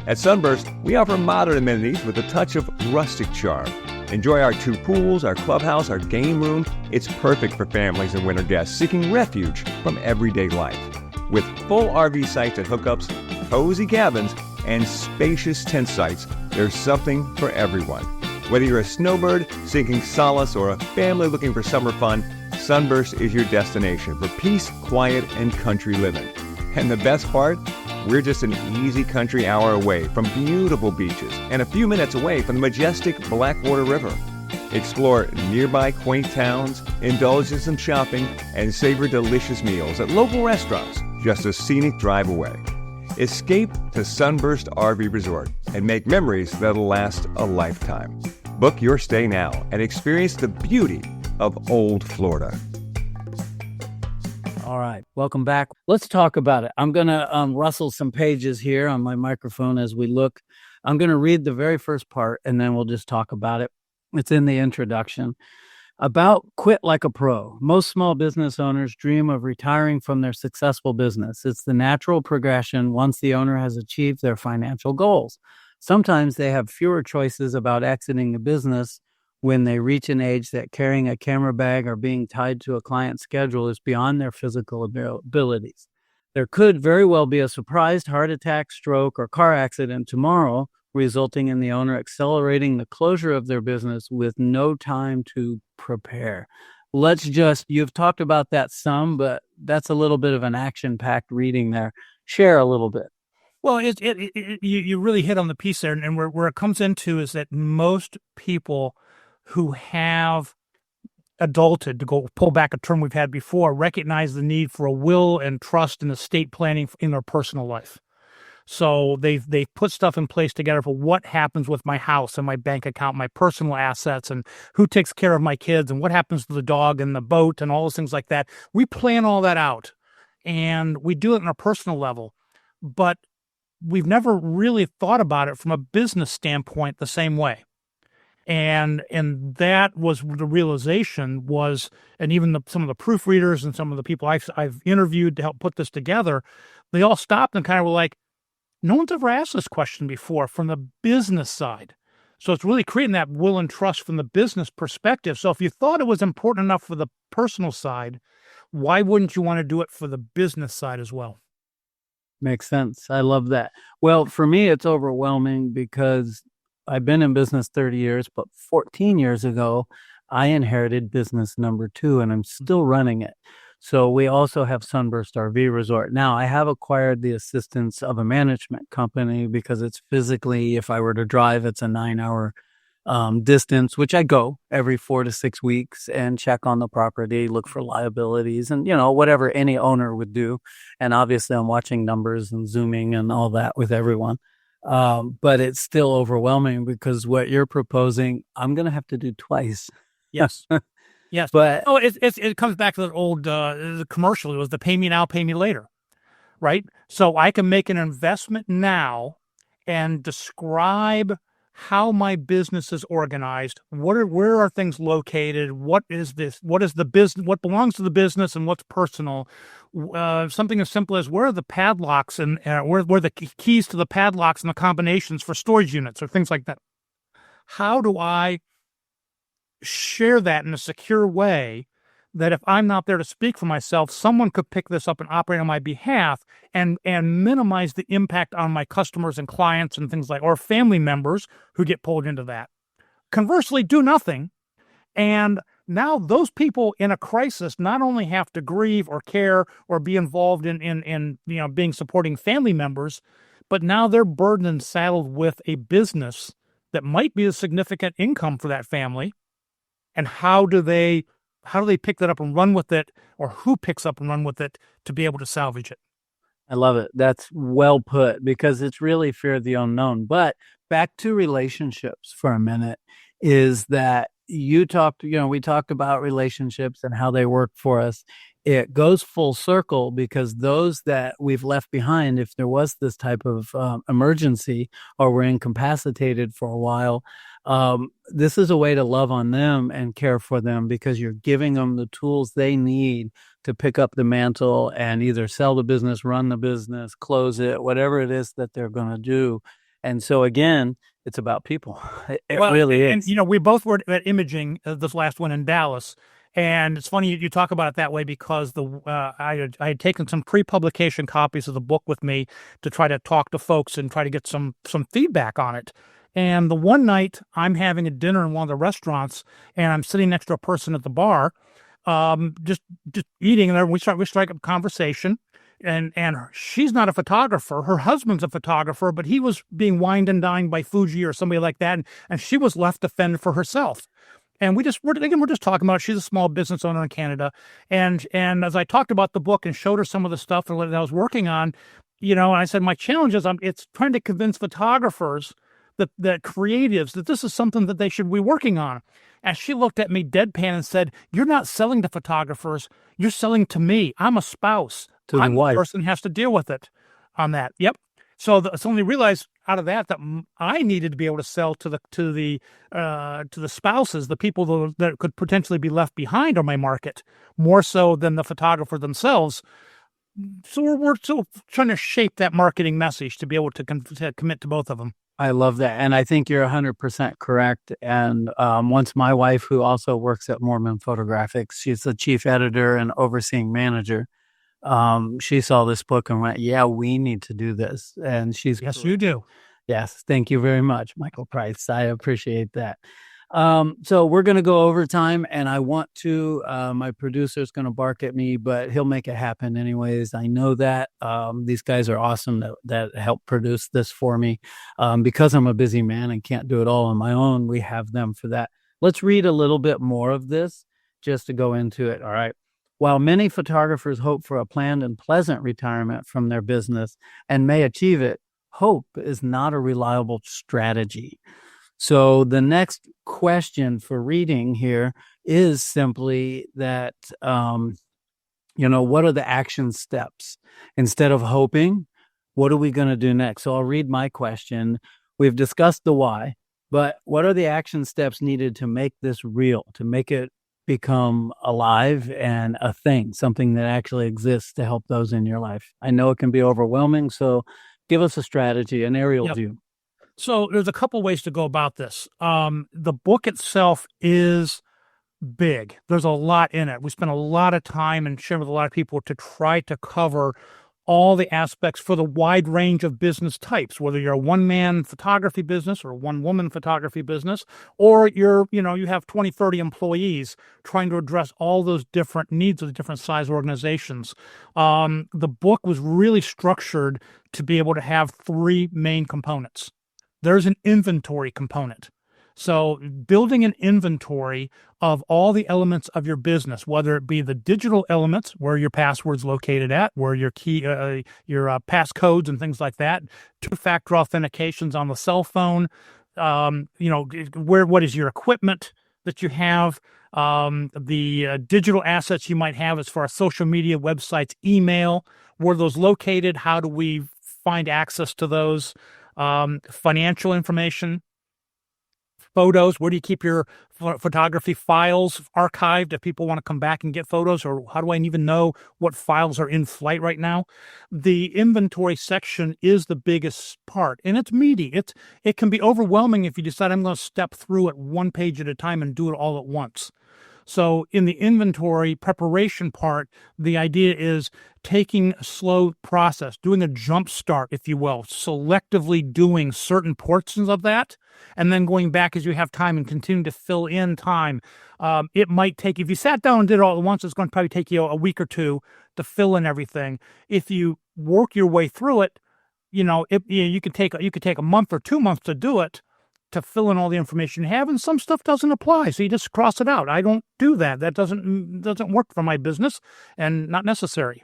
At Sunburst, we offer modern amenities with a touch of rustic charm. Enjoy our 2 pools, our clubhouse, our game room. It's perfect for families and winter guests seeking refuge from everyday life. With full RV sites and hookups, cozy cabins, and spacious tent sites, there's something for everyone. Whether you're a snowbird seeking solace or a family looking for summer fun, Sunburst is your destination for peace, quiet, and country living. And the best part? We're just an easy country hour away from beautiful beaches and a few minutes away from the majestic Blackwater River. Explore nearby quaint towns, indulge in some shopping, and savor delicious meals at local restaurants just a scenic drive away. Escape to Sunburst RV Resort and make memories that'll last a lifetime. Book your stay now and experience the beauty of Old Florida. All right, welcome back. Let's talk about it. I'm going to rustle some pages here on my microphone as we look. I'm going to read the very first part, and then we'll just talk about it. It's in the introduction. About quit like a pro. Most small business owners dream of retiring from their successful business. It's the natural progression once the owner has achieved their financial goals. Sometimes they have fewer choices about exiting the business when they reach an age that carrying a camera bag or being tied to a client's schedule is beyond their physical abilities. There could very well be a surprise heart attack, stroke, or car accident tomorrow, resulting in the owner accelerating the closure of their business with no time to prepare. You've talked about that some, but that's a little bit of an action-packed reading there. Share a little bit. Well, you really hit on the piece there, and where it comes into is that most people who have adulted, to go pull back a term we've had before, recognize the need for a will and trust and estate planning in their personal life. So they've put stuff in place together for what happens with my house and my bank account, my personal assets, and who takes care of my kids, and what happens to the dog and the boat and all those things like that. We plan all that out, and we do it on a personal level, but we've never really thought about it from a business standpoint the same way. And that was the realization was, and even some of the proofreaders and some of the people I've interviewed to help put this together, they all stopped and kind of were like, no one's ever asked this question before from the business side. So it's really creating that will and trust from the business perspective. So if you thought it was important enough for the personal side, why wouldn't you want to do it for the business side as well? Makes sense. I love that. Well, for me, it's overwhelming because I've been in business 30 years, but 14 years ago, I inherited business number 2, and I'm still running it. So we also have Sunburst RV Resort. Now, I have acquired the assistance of a management company because it's physically, if I were to drive, it's a 9-hour distance, which I go every 4 to 6 weeks and check on the property, look for liabilities and, whatever any owner would do. And obviously I'm watching numbers and zooming and all that with everyone. But it's still overwhelming because what you're proposing, I'm going to have to do twice. Yes. Yes. But it comes back to the old the commercial. It was the pay me now, pay me later. Right. So I can make an investment now and describe how my business is organized. Where are things located? What is this? What is the business? What belongs to the business and what's personal? Something as simple as where are the padlocks and where are the keys to the padlocks and the combinations for storage units or things like that. How do I share that in a secure way that if I'm not there to speak for myself, someone could pick this up and operate on my behalf and minimize the impact on my customers and clients and things like, or family members who get pulled into that. Conversely, do nothing. And now those people in a crisis not only have to grieve or care or be involved in being supporting family members, but now they're burdened and saddled with a business that might be a significant income for that family. And how do they pick that up and run with it, or who picks up and run with it to be able to salvage it? I love it. That's well put because it's really fear of the unknown. But back to relationships for a minute is that we talked about relationships and how they work for us. It goes full circle because those that we've left behind, if there was this type of emergency or we're incapacitated for a while, this is a way to love on them and care for them because you're giving them the tools they need to pick up the mantle and either sell the business, run the business, close it, whatever it is that they're going to do. And so again, it's about people. It really is. And, we both were at Imaging, this last one in Dallas. And it's funny you talk about it that way because I had taken some pre-publication copies of the book with me to try to talk to folks and try to get some feedback on it. And the one night I'm having a dinner in one of the restaurants, and I'm sitting next to a person at the bar, just eating, and we strike up a conversation. And she's not a photographer. Her husband's a photographer, but he was being wined and dined by Fuji or somebody like that, and she was left to fend for herself. And we're just talking about it. She's a small business owner in Canada, and as I talked about the book and showed her some of the stuff that I was working on, and I said my challenge is it's trying to convince photographers that creatives that this is something that they should be working on. And she looked at me deadpan and said, "You're not selling to photographers. You're selling to me. I'm a spouse. To the wife. The person who has to deal with it on that." Yep. So suddenly realized out of that I needed to be able to sell to the spouses, the people that could potentially be left behind on my market, more so than the photographer themselves. So we're still trying to shape that marketing message to be able to commit to both of them. I love that. And I think you're 100% correct. And once my wife, who also works at Moorman Photographics, she's the chief editor and overseeing manager. She saw this book and went, "Yeah, we need to do this." And she's Yes, correct. You do. Yes, thank you very much, Michael Price. I appreciate that. So we're going to go over time, and I want to. My producer's going to bark at me, but he'll make it happen anyways. I know that. These guys are awesome that help produce this for me. Because I'm a busy man and can't do it all on my own, we have them for that. Let's read a little bit more of this just to go into it. All right. While many photographers hope for a planned and pleasant retirement from their business and may achieve it, hope is not a reliable strategy. So the next question for reading here is simply that, what are the action steps? Instead of hoping, what are we going to do next? So I'll read my question. We've discussed the why, but what are the action steps needed to make this real, to make it become alive and a thing, something that actually exists to help those in your life? I know it can be overwhelming, so give us a strategy, an aerial view. So there's a couple ways to go about this. The book itself is big. There's a lot in it. We spent a lot of time and sharing with a lot of people to try to cover all the aspects for the wide range of business types, whether you're a one-man photography business or a one-woman photography business, or you have 20, 30 employees, trying to address all those different needs of the different size organizations. The book was really structured to be able to have three main components. There's an inventory component. So building an inventory of all the elements of your business, whether it be the digital elements, where your password's located at, where your key, your passcodes and things like that, two-factor authentications on the cell phone, what is your equipment that you have, the digital assets you might have as far as social media, websites, email, where are those located? How do we find access to those? Financial information, photos. Where do you keep your photography files archived if people want to come back and get photos? Or how do I even know what files are in flight right now? The inventory section is the biggest part, and it's meaty. It can be overwhelming if you decide I'm going to step through it one page at a time and do it all at once. So in the inventory preparation part, the idea is taking a slow process, doing a jump start, if you will, selectively doing certain portions of that, and then going back as you have time and continue to fill in time. It might take, if you sat down and did it all at once, it's going to probably take you a week or two to fill in everything. If you work your way through it, you could take a month or 2 months to do it, to fill in all the information you have, and some stuff doesn't apply, so you just cross it out. I don't do that. That doesn't work for my business and not necessary.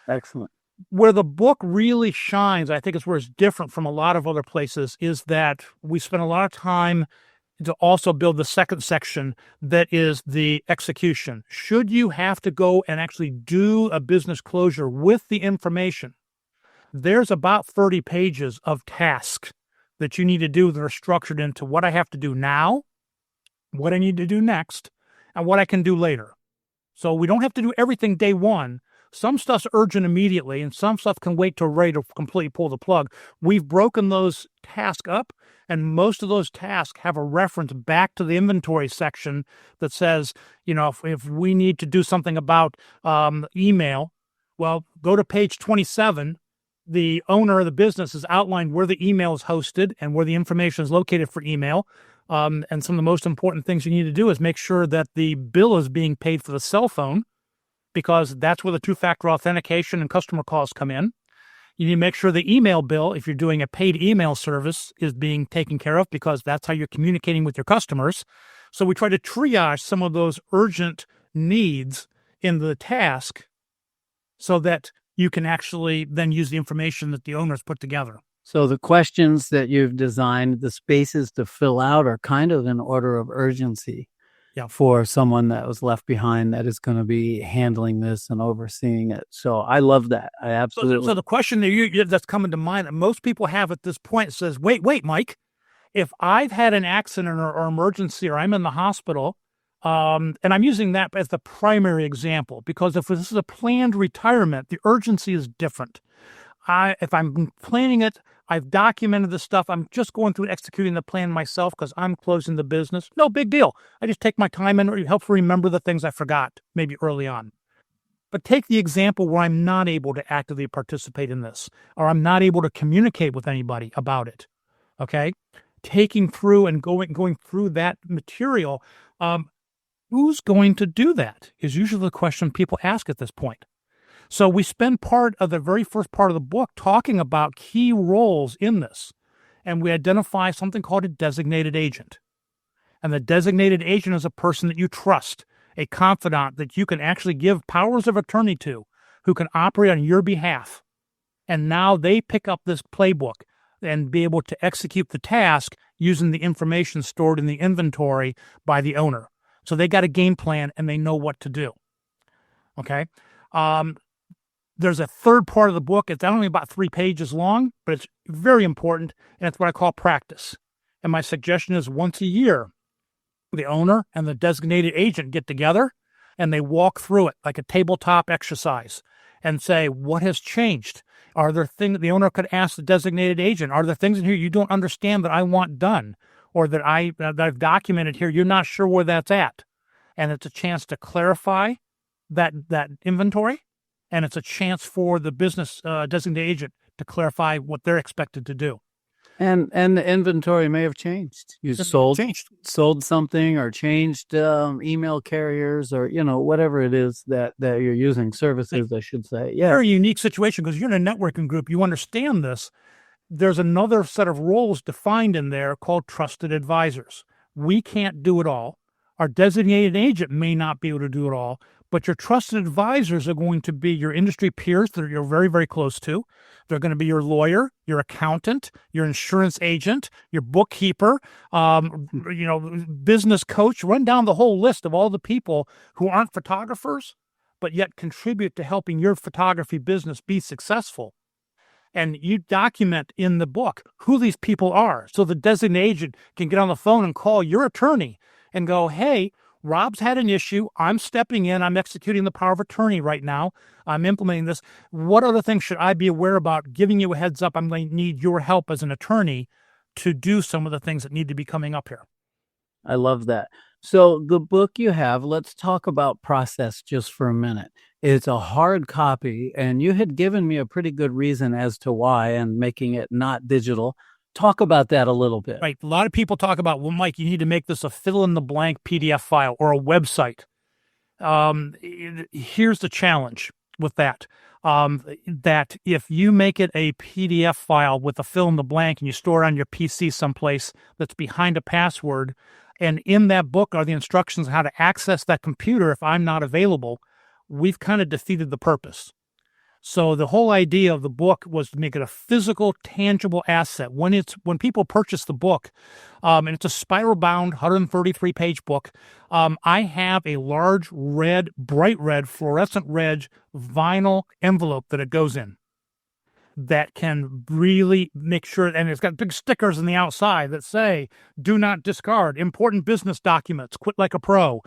Excellent. Where the book really shines, I think is where it's different from a lot of other places, is that we spent a lot of time to also build the second section that is the execution. Should you have to go and actually do a business closure with the information, there's about 30 pages of tasks that you need to do that are structured into what I have to do now, what I need to do next, and what I can do later. So we don't have to do everything day one. Some stuff's urgent immediately, and some stuff can wait till ready to completely pull the plug. We've broken those tasks up, and most of those tasks have a reference back to the inventory section that says, if we need to do something about email, well, go to page 27, the owner of the business has outlined where the email is hosted and where the information is located for email. And some of the most important things you need to do is make sure that the bill is being paid for the cell phone, because that's where the two-factor authentication and customer calls come in. You need to make sure the email bill, if you're doing a paid email service, is being taken care of, because that's how you're communicating with your customers. So we try to triage some of those urgent needs in the task so that you can actually then use the information that the owners put together. So the questions that you've designed, the spaces to fill out, are kind of in order of urgency for someone that was left behind that is going to be handling this and overseeing it. So I love that. I absolutely. So the question that's coming to mind that most people have at this point says, wait, Mike, if I've had an accident or emergency, or I'm in the hospital, and I'm using that as the primary example, because if this is a planned retirement, the urgency is different. If I'm planning it, I've documented the stuff. I'm just going through and executing the plan myself because I'm closing the business. No big deal. I just take my time and help remember the things I forgot maybe early on. But take the example where I'm not able to actively participate in this, or I'm not able to communicate with anybody about it. Okay? Taking through and going through that material, who's going to do that is usually the question people ask at this point. So we spend part of the very first part of the book talking about key roles in this, and we identify something called a designated agent. And the designated agent is a person that you trust, a confidant that you can actually give powers of attorney to, who can operate on your behalf. And now they pick up this playbook and be able to execute the task using the information stored in the inventory by the owner. So they got a game plan and they know what to do. Okay? There's a third part of the book. It's only about 3 pages long, but it's very important, and it's what I call practice. And my suggestion is once a year, the owner and the designated agent get together and they walk through it like a tabletop exercise and say, what has changed? Are there things the owner could ask the designated agent? Are there things in here you don't understand that I want done, or that I've documented here? You're not sure where that's at. And it's a chance to clarify that inventory. And it's a chance for the business designated agent to clarify what they're expected to do. And the inventory may have changed. You sold something, or changed email carriers, or whatever it is that you're using, services, I should say. Yeah, very unique situation, because you're in a networking group. You understand this. There's another set of roles defined in there called trusted advisors. We can't do it all. Our designated agent may not be able to do it all, but your trusted advisors are going to be your industry peers that you're very, very close to. They're going to be your lawyer, your accountant, your insurance agent, your bookkeeper, business coach. Run down the whole list of all the people who aren't photographers, but yet contribute to helping your photography business be successful. And you document in the book who these people are, so the designated agent can get on the phone and call your attorney and go, hey, Rob's had an issue. I'm stepping in. I'm executing the power of attorney right now. I'm implementing this. What other things should I be aware about? Giving you a heads up. I'm going to need your help as an attorney to do some of the things that need to be coming up here. I love that. So the book you have, let's talk about process just for a minute. It's a hard copy, and you had given me a pretty good reason as to why, and making it not digital. Talk about that a little bit. Right. A lot of people talk about, well, Mike, you need to make this a fill-in-the-blank PDF file or a website. Here's the challenge with that. That if you make it a PDF file with a fill-in-the-blank and you store it on your PC someplace that's behind a password, and in that book are the instructions on how to access that computer if I'm not available, we've kind of defeated the purpose. So the whole idea of the book was to make it a physical, tangible asset. When people purchase the book, and it's a spiral-bound, 133-page book, I have a large red, bright red, fluorescent red vinyl envelope that it goes in that can really make sure, and it's got big stickers on the outside that say, do not discard, important business documents, quit like a pro.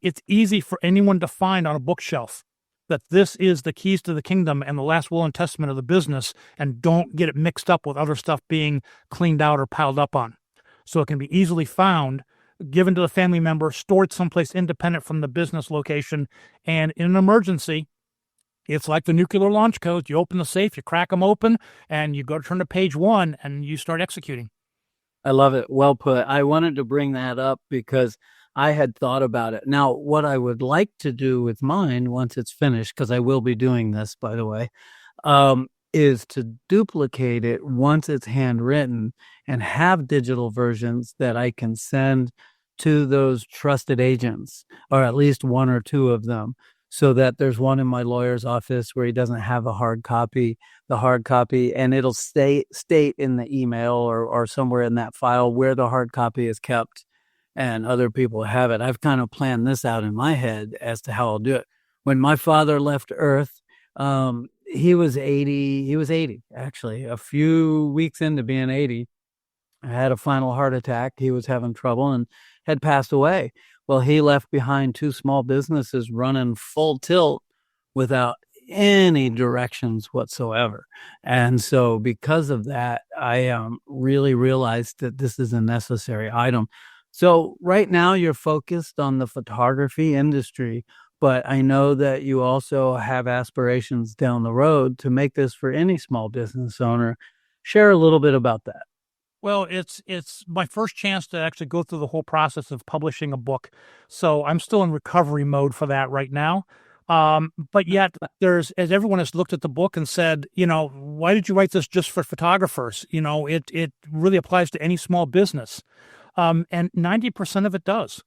It's easy for anyone to find on a bookshelf that this is the keys to the kingdom and the last will and testament of the business, and don't get it mixed up with other stuff being cleaned out or piled up on. So it can be easily found, given to the family member, stored someplace independent from the business location, and in an emergency, It's like the nuclear launch codes. You open the safe, you crack them open, and you go to turn to page 1, and you start executing. I love it. Well put. I wanted to bring that up because I had thought about it. Now, what I would like to do with mine once it's finished, because I will be doing this, by the way, is to duplicate it once it's handwritten and have digital versions that I can send to those trusted agents, or at least one or two of them, so that there's one in my lawyer's office where he doesn't have the hard copy, and it'll state in the email or somewhere in that file where the hard copy is kept and other people have it. I've kind of planned this out in my head as to how I'll do it. When my father left Earth, he was 80, actually. A few weeks into being 80, I had a final heart attack. He was having trouble and had passed away. Well, he left behind 2 small businesses running full tilt without any directions whatsoever. And so because of that, I really realized that this is a necessary item. So right now you're focused on the photography industry, but I know that you also have aspirations down the road to make this for any small business owner. Share a little bit about that. Well, it's my first chance to actually go through the whole process of publishing a book. So I'm still in recovery mode for that right now. But yet as everyone has looked at the book and said, why did you write this just for photographers? It really applies to any small business. And 90% of it does.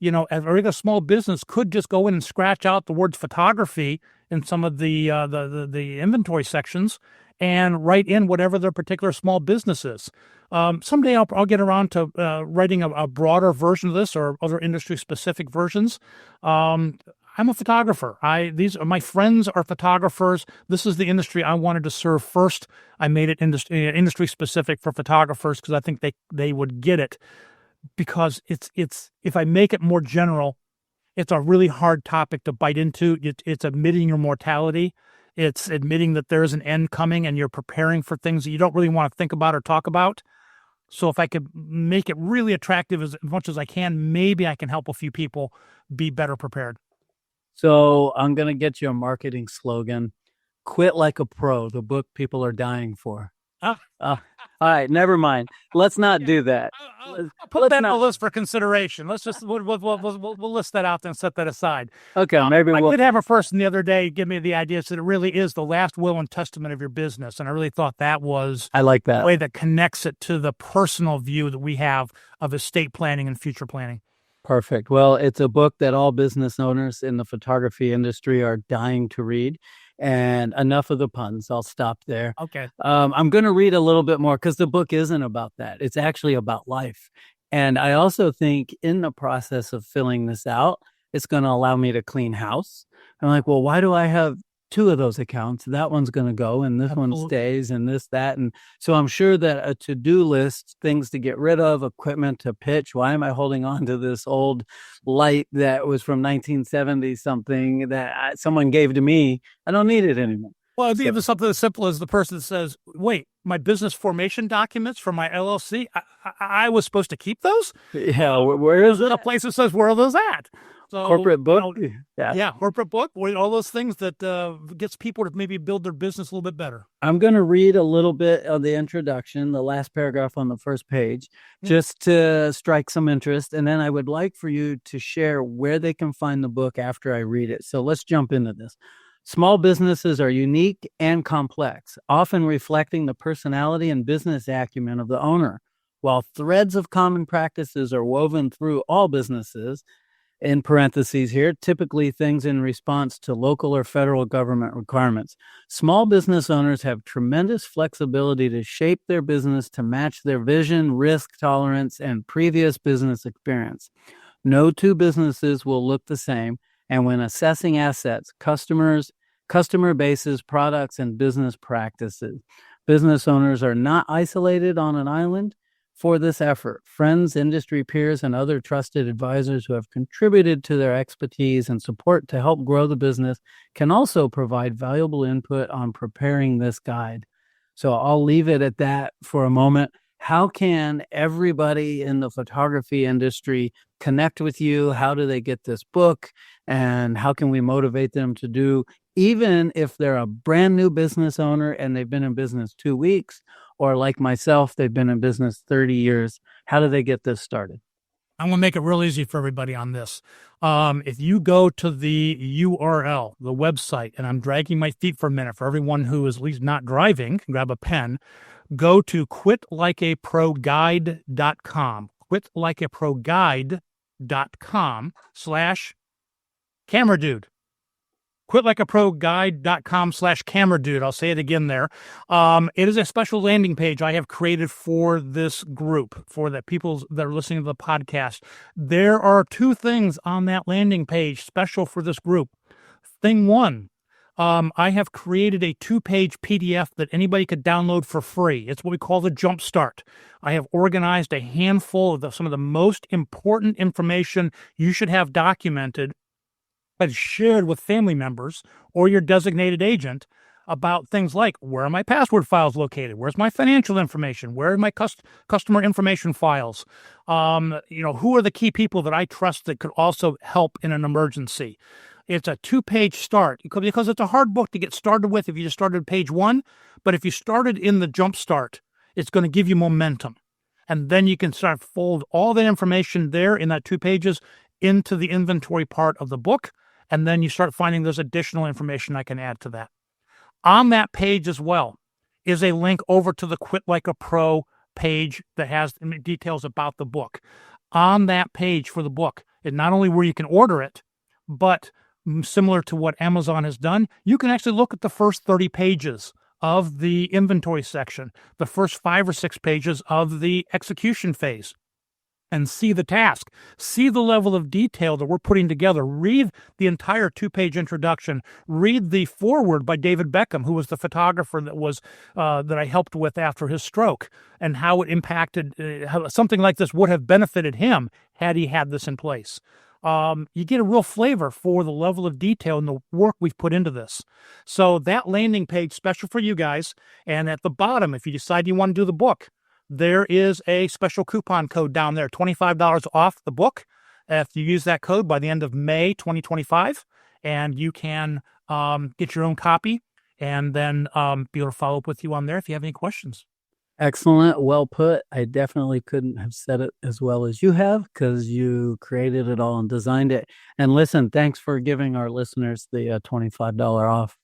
A regular small business could just go in and scratch out the words photography in some of the inventory sections and write in whatever their particular small business is. Someday I'll get around to writing a broader version of this or other industry-specific versions. I'm a photographer. My friends are photographers. This is the industry I wanted to serve first. I made it industry-specific for photographers because I think they would get it. Because it's if I make it more general, it's a really hard topic to bite into. It's admitting your mortality. It's admitting that there is an end coming and you're preparing for things that you don't really want to think about or talk about. So if I could make it really attractive as much as I can, maybe I can help a few people be better prepared. So I'm going to get you a marketing slogan: quit like a pro, the book people are dying for. All right, never mind. Let's not do that. I'll put that on the list for consideration. Let's just we'll list that out and set that aside. Okay, maybe I did have a person the other day give me the idea that it really is the last will and testament of your business, and I really thought that was I like that way that connects it to the personal view that we have of estate planning and future planning. Perfect. Well, it's a book that all business owners in the photography industry are dying to read. And enough of the puns. I'll stop there. Okay. I'm going to read a little bit more because the book isn't about that. It's actually about life. And I also think in the process of filling this out, it's going to allow me to clean house. I'm like, well, why do I have 2 of those accounts? That one's going to go and this one stays and this, that. And so I'm sure that a to-do list, things to get rid of, equipment to pitch. Why am I holding on to this old light that was from 1970 something that someone gave to me? I don't need it anymore. Well, I think it's something as simple as the person that says, wait, my business formation documents for my LLC, I was supposed to keep those? Yeah, where is it? A place that says, where are those at? So, corporate book? Yeah, corporate book, all those things that gets people to maybe build their business a little bit better. I'm going to read a little bit of the introduction, the last paragraph on the first page, just to strike some interest. And then I would like for you to share where they can find the book after I read it. So let's jump into this. Small businesses are unique and complex, often reflecting the personality and business acumen of the owner. While threads of common practices are woven through all businesses, in parentheses here, typically things in response to local or federal government requirements, small business owners have tremendous flexibility to shape their business to match their vision, risk tolerance, and previous business experience. No 2 businesses will look the same, and when assessing assets, customers, customer bases, products, and business practices, business owners are not isolated on an island. For this effort, friends, industry peers, and other trusted advisors who have contributed to their expertise and support to help grow the business can also provide valuable input on preparing this guide. So I'll leave it at that for a moment. How can everybody in the photography industry connect with you? How do they get this book? And how can we motivate them to do even if they're a brand new business owner and they've been in business 2 weeks, or like myself, they've been in business 30 years. How do they get this started? I'm going to make it real easy for everybody on this. If you go to the URL, the website, and I'm dragging my feet for a minute for everyone who is at least not driving, can grab a pen, go to quitlikeaproguide.com, quitlikeaproguide.com/camera dude. quitlikeaproguide.com/camera dude. I'll say it again there. It is a special landing page I have created for this group, for the people that are listening to the podcast. There are 2 things on that landing page special for this group. Thing one, I have created a 2-page PDF that anybody could download for free. It's what we call the Jump Start. I have organized a handful of some of the most important information you should have documented but shared with family members or your designated agent about things like, where are my password files located? Where's my financial information? Where are my customer information files? Who are the key people that I trust that could also help in an emergency? It's a 2-page start because it's a hard book to get started with if you just started page 1. But if you started in the Jump Start, it's going to give you momentum. And then you can start fold all that information there in that 2 pages into the inventory part of the book. And then you start finding there's additional information I can add to that. On that page as well is a link over to the Quit Like a Pro page that has details about the book. On that page for the book is not only where you can order it, but similar to what Amazon has done, you can actually look at the first 30 pages of the inventory section, the first 5 or 6 pages of the execution phase, and see the task, see the level of detail that we're putting together. Read the entire 2-page introduction. Read the foreword by David Beckham, who was the photographer that I helped with after his stroke, and how it impacted, how something like this would have benefited him had he had this in place. You get a real flavor for the level of detail and the work we've put into this. So that landing page, special for you guys. And at the bottom, if you decide you want to do the book, there is a special coupon code down there, $25 off the book. If you use that code by the end of May 2025, and you can get your own copy and then be able to follow up with you on there if you have any questions. Excellent. Well put. I definitely couldn't have said it as well as you have because you created it all and designed it. And listen, thanks for giving our listeners the $25 off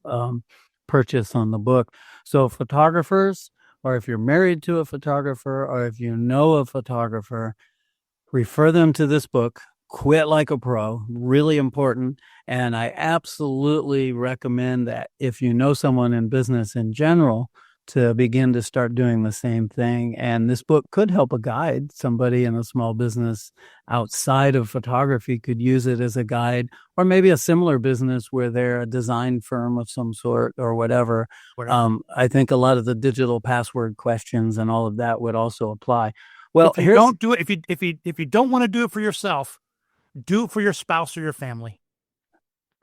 purchase on the book. So photographers, or if you're married to a photographer, or if you know a photographer, refer them to this book, Quit Like a Pro, really important. And I absolutely recommend that if you know someone in business in general, to begin to start doing the same thing. And this book could help a guide. Somebody in a small business outside of photography could use it as a guide, or maybe a similar business where they're a design firm of some sort or whatever. I think a lot of the digital password questions and all of that would also apply. Well, if you don't do it, if you don't want to do it for yourself, do it for your spouse or your family.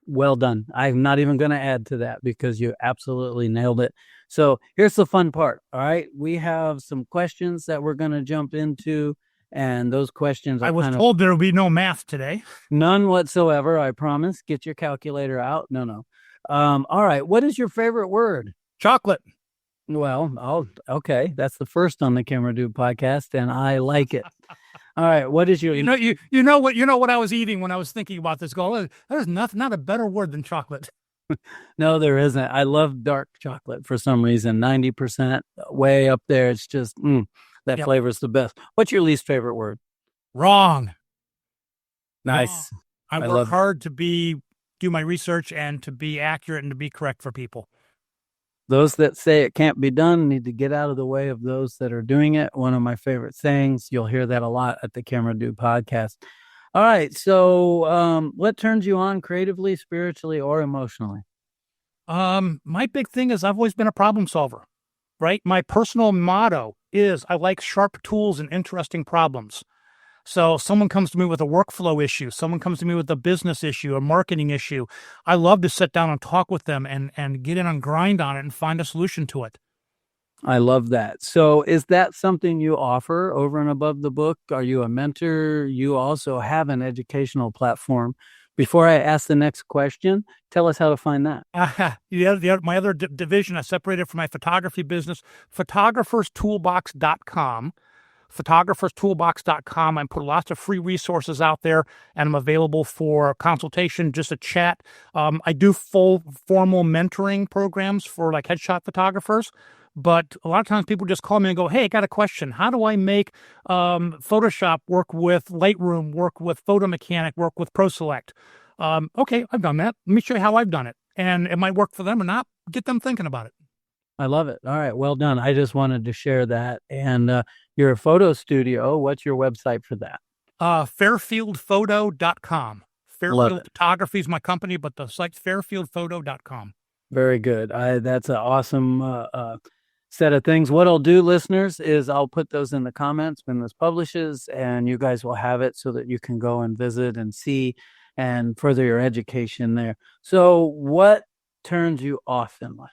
Well done. I'm not even going to add to that because you absolutely nailed it. So here's the fun part. All right. We have some questions that we're going to jump into. And those questions I was told there will be no math today. None whatsoever. I promise. Get your calculator out. No. All right. What is your favorite word? Chocolate. Well, okay. That's the first on the Camera Dude podcast, and I like it. All right. What is your? You know what I was eating when I was thinking about this. There's not a better word than chocolate. No, there isn't. I love dark chocolate for some reason. 90% way up there. It's just that flavor's the best. What's your least favorite word? Wrong. Nice. Wrong. I work hard to do my research and to be accurate and to be correct for people. Those that say it can't be done need to get out of the way of those that are doing it. One of my favorite sayings. You'll hear that a lot at the Camera Dude podcast. All right. So what turns you on creatively, spiritually, or emotionally? My big thing is I've always been a problem solver, right? My personal motto is I like sharp tools and interesting problems. So someone comes to me with a workflow issue, someone comes to me with a business issue, a marketing issue. I love to sit down and talk with them and get in and grind on it and find a solution to it. I love that. So is that something you offer over and above the book? Are you a mentor? You also have an educational platform Before I ask the next question, tell us how to find that. My other division, I separated from my photography business, photographerstoolbox.com. photographerstoolbox.com. I put lots of free resources out there, and I'm available for consultation, just a chat. I do full formal mentoring programs for like headshot photographers, but a lot of times people just call me and go, hey, I got a question. How do I make Photoshop work with Lightroom, work with Photo Mechanic, work with ProSelect? Okay, I've done that. Let me show you how I've done it. And it might work for them or not. Get them thinking about it. I love it. All right. Well done. I just wanted to share that. And you're a photo studio. What's your website for that? Fairfieldphoto.com. Fairfield Photography is my company, but the site's fairfieldphoto.com. Very good. That's an awesome set of things. What I'll do, listeners, is I'll put those in the comments when this publishes, and you guys will have it so that you can go and visit and see and further your education there. So what turns you off in life?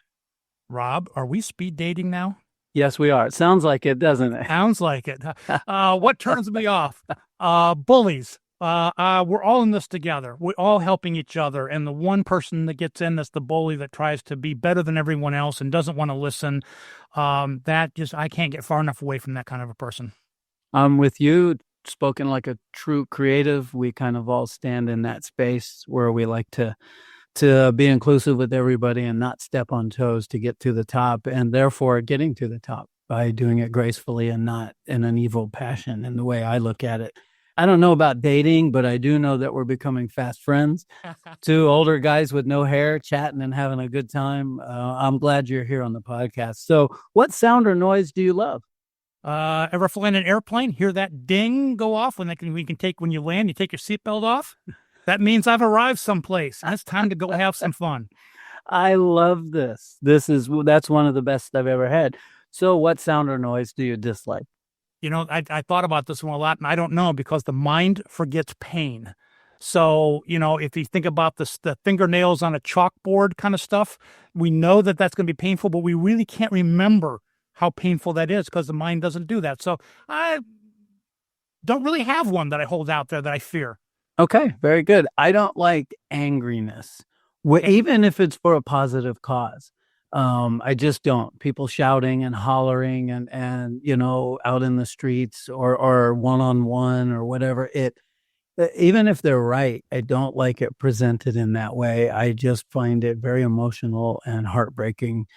Rob, are we speed dating now? Yes, we are. It sounds like it, doesn't it? Sounds like it. What turns me off? Bullies. We're all in this together. We're all helping each other. And the one person that gets in that's the bully that tries to be better than everyone else and doesn't want to listen, I can't get far enough away from that kind of a person. I'm with you. Spoken like a true creative. We kind of all stand in that space where we like to be inclusive with everybody and not step on toes to get to the top, and therefore getting to the top by doing it gracefully and not in an evil passion in the way I look at it. I don't know about dating, but I do know that we're becoming fast friends. Two older guys with no hair chatting and having a good time. I'm glad you're here on the podcast. So what sound or noise do you love? Ever fly in an airplane? Hear that ding go off when you land, you take your seatbelt off? That means I've arrived someplace. It's time to go have some fun. I love this. That's one of the best I've ever had. So what sound or noise do you dislike? I thought about this one a lot, and I don't know, because the mind forgets pain. So, if you think about the fingernails on a chalkboard kind of stuff, we know that that's going to be painful, but we really can't remember how painful that is because the mind doesn't do that. So I don't really have one that I hold out there that I fear. Okay, very good. I don't like angriness, even if it's for a positive cause. I just don't. People shouting and hollering and out in the streets or one-on-one or whatever. Even if they're right, I don't like it presented in that way. I just find it very emotional and heartbreaking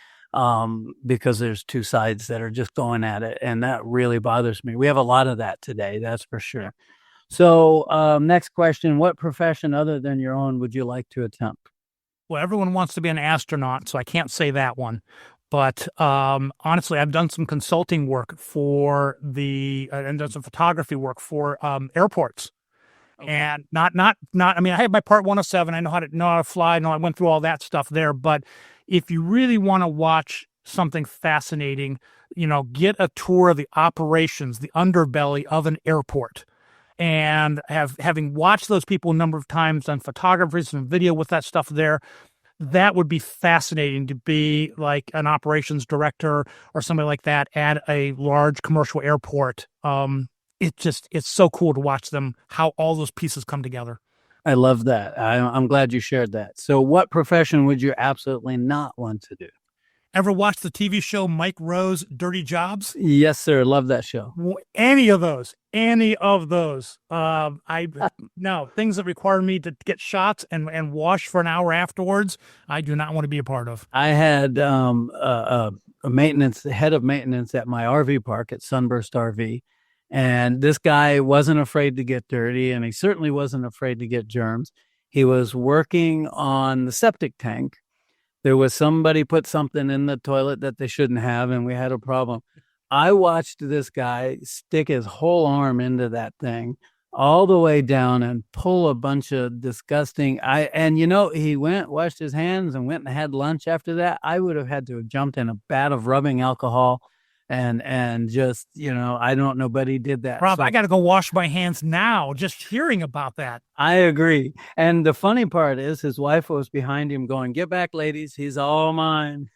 because there's two sides that are just going at it, and that really bothers me. We have a lot of that today, that's for sure. So next question, what profession other than your own would you like to attempt? Well, everyone wants to be an astronaut, so I can't say that one. But honestly, I've done some consulting work and done some photography work for airports. Okay. And not. I mean, I have my Part 107. I know how to fly. I went through all that stuff there. But if you really want to watch something fascinating, get a tour of the operations, the underbelly of an airport. And having watched those people a number of times, done photography and video with that stuff there, that would be fascinating to be like an operations director or somebody like that at a large commercial airport. It's so cool to watch how all those pieces come together. I love that. I'm glad you shared that. So what profession would you absolutely not want to do? Ever watched the TV show Mike Rowe's Dirty Jobs? Yes, sir. Love that show. Any of those. No, things that require me to get shots and wash for an hour afterwards, I do not want to be a part of. I had a head of maintenance at my RV park at Sunburst RV. And this guy wasn't afraid to get dirty, and he certainly wasn't afraid to get germs. He was working on the septic tank. There was somebody put something in the toilet that they shouldn't have, and we had a problem. I watched this guy stick his whole arm into that thing all the way down and pull a bunch of disgusting. He went, washed his hands, and went and had lunch after that. I would have had to have jumped in a vat of rubbing alcohol and just, I don't know, but he did that. Rob, I got to go wash my hands now, just hearing about that. I agree. And the funny part is his wife was behind him going, "Get back, ladies. He's all mine."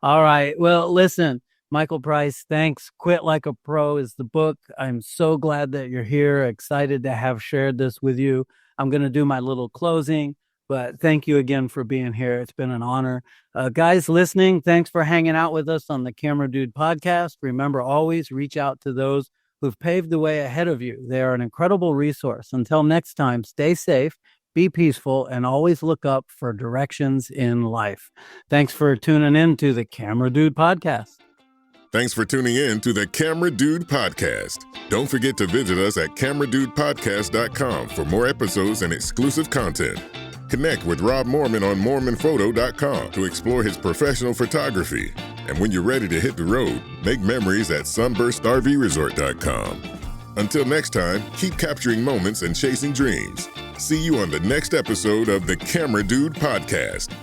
All right. Well, listen, Michael Price, thanks. Quit Like a Pro is the book. I'm so glad that you're here. Excited to have shared this with you. I'm going to do my little closing, but thank you again for being here. It's been an honor. Guys listening, thanks for hanging out with us on the Camera Dude podcast. Remember, always reach out to those who've paved the way ahead of you. They are an incredible resource. Until next time, stay safe, be peaceful, and always look up for directions in life. Thanks for tuning in to the Camera Dude podcast. Thanks for tuning in to the Camera Dude Podcast. Don't forget to visit us at cameradudepodcast.com for more episodes and exclusive content. Connect with Rob Moorman on moormanphoto.com to explore his professional photography. And when you're ready to hit the road, make memories at sunburstrvresort.com. Until next time, keep capturing moments and chasing dreams. See you on the next episode of the Camera Dude Podcast.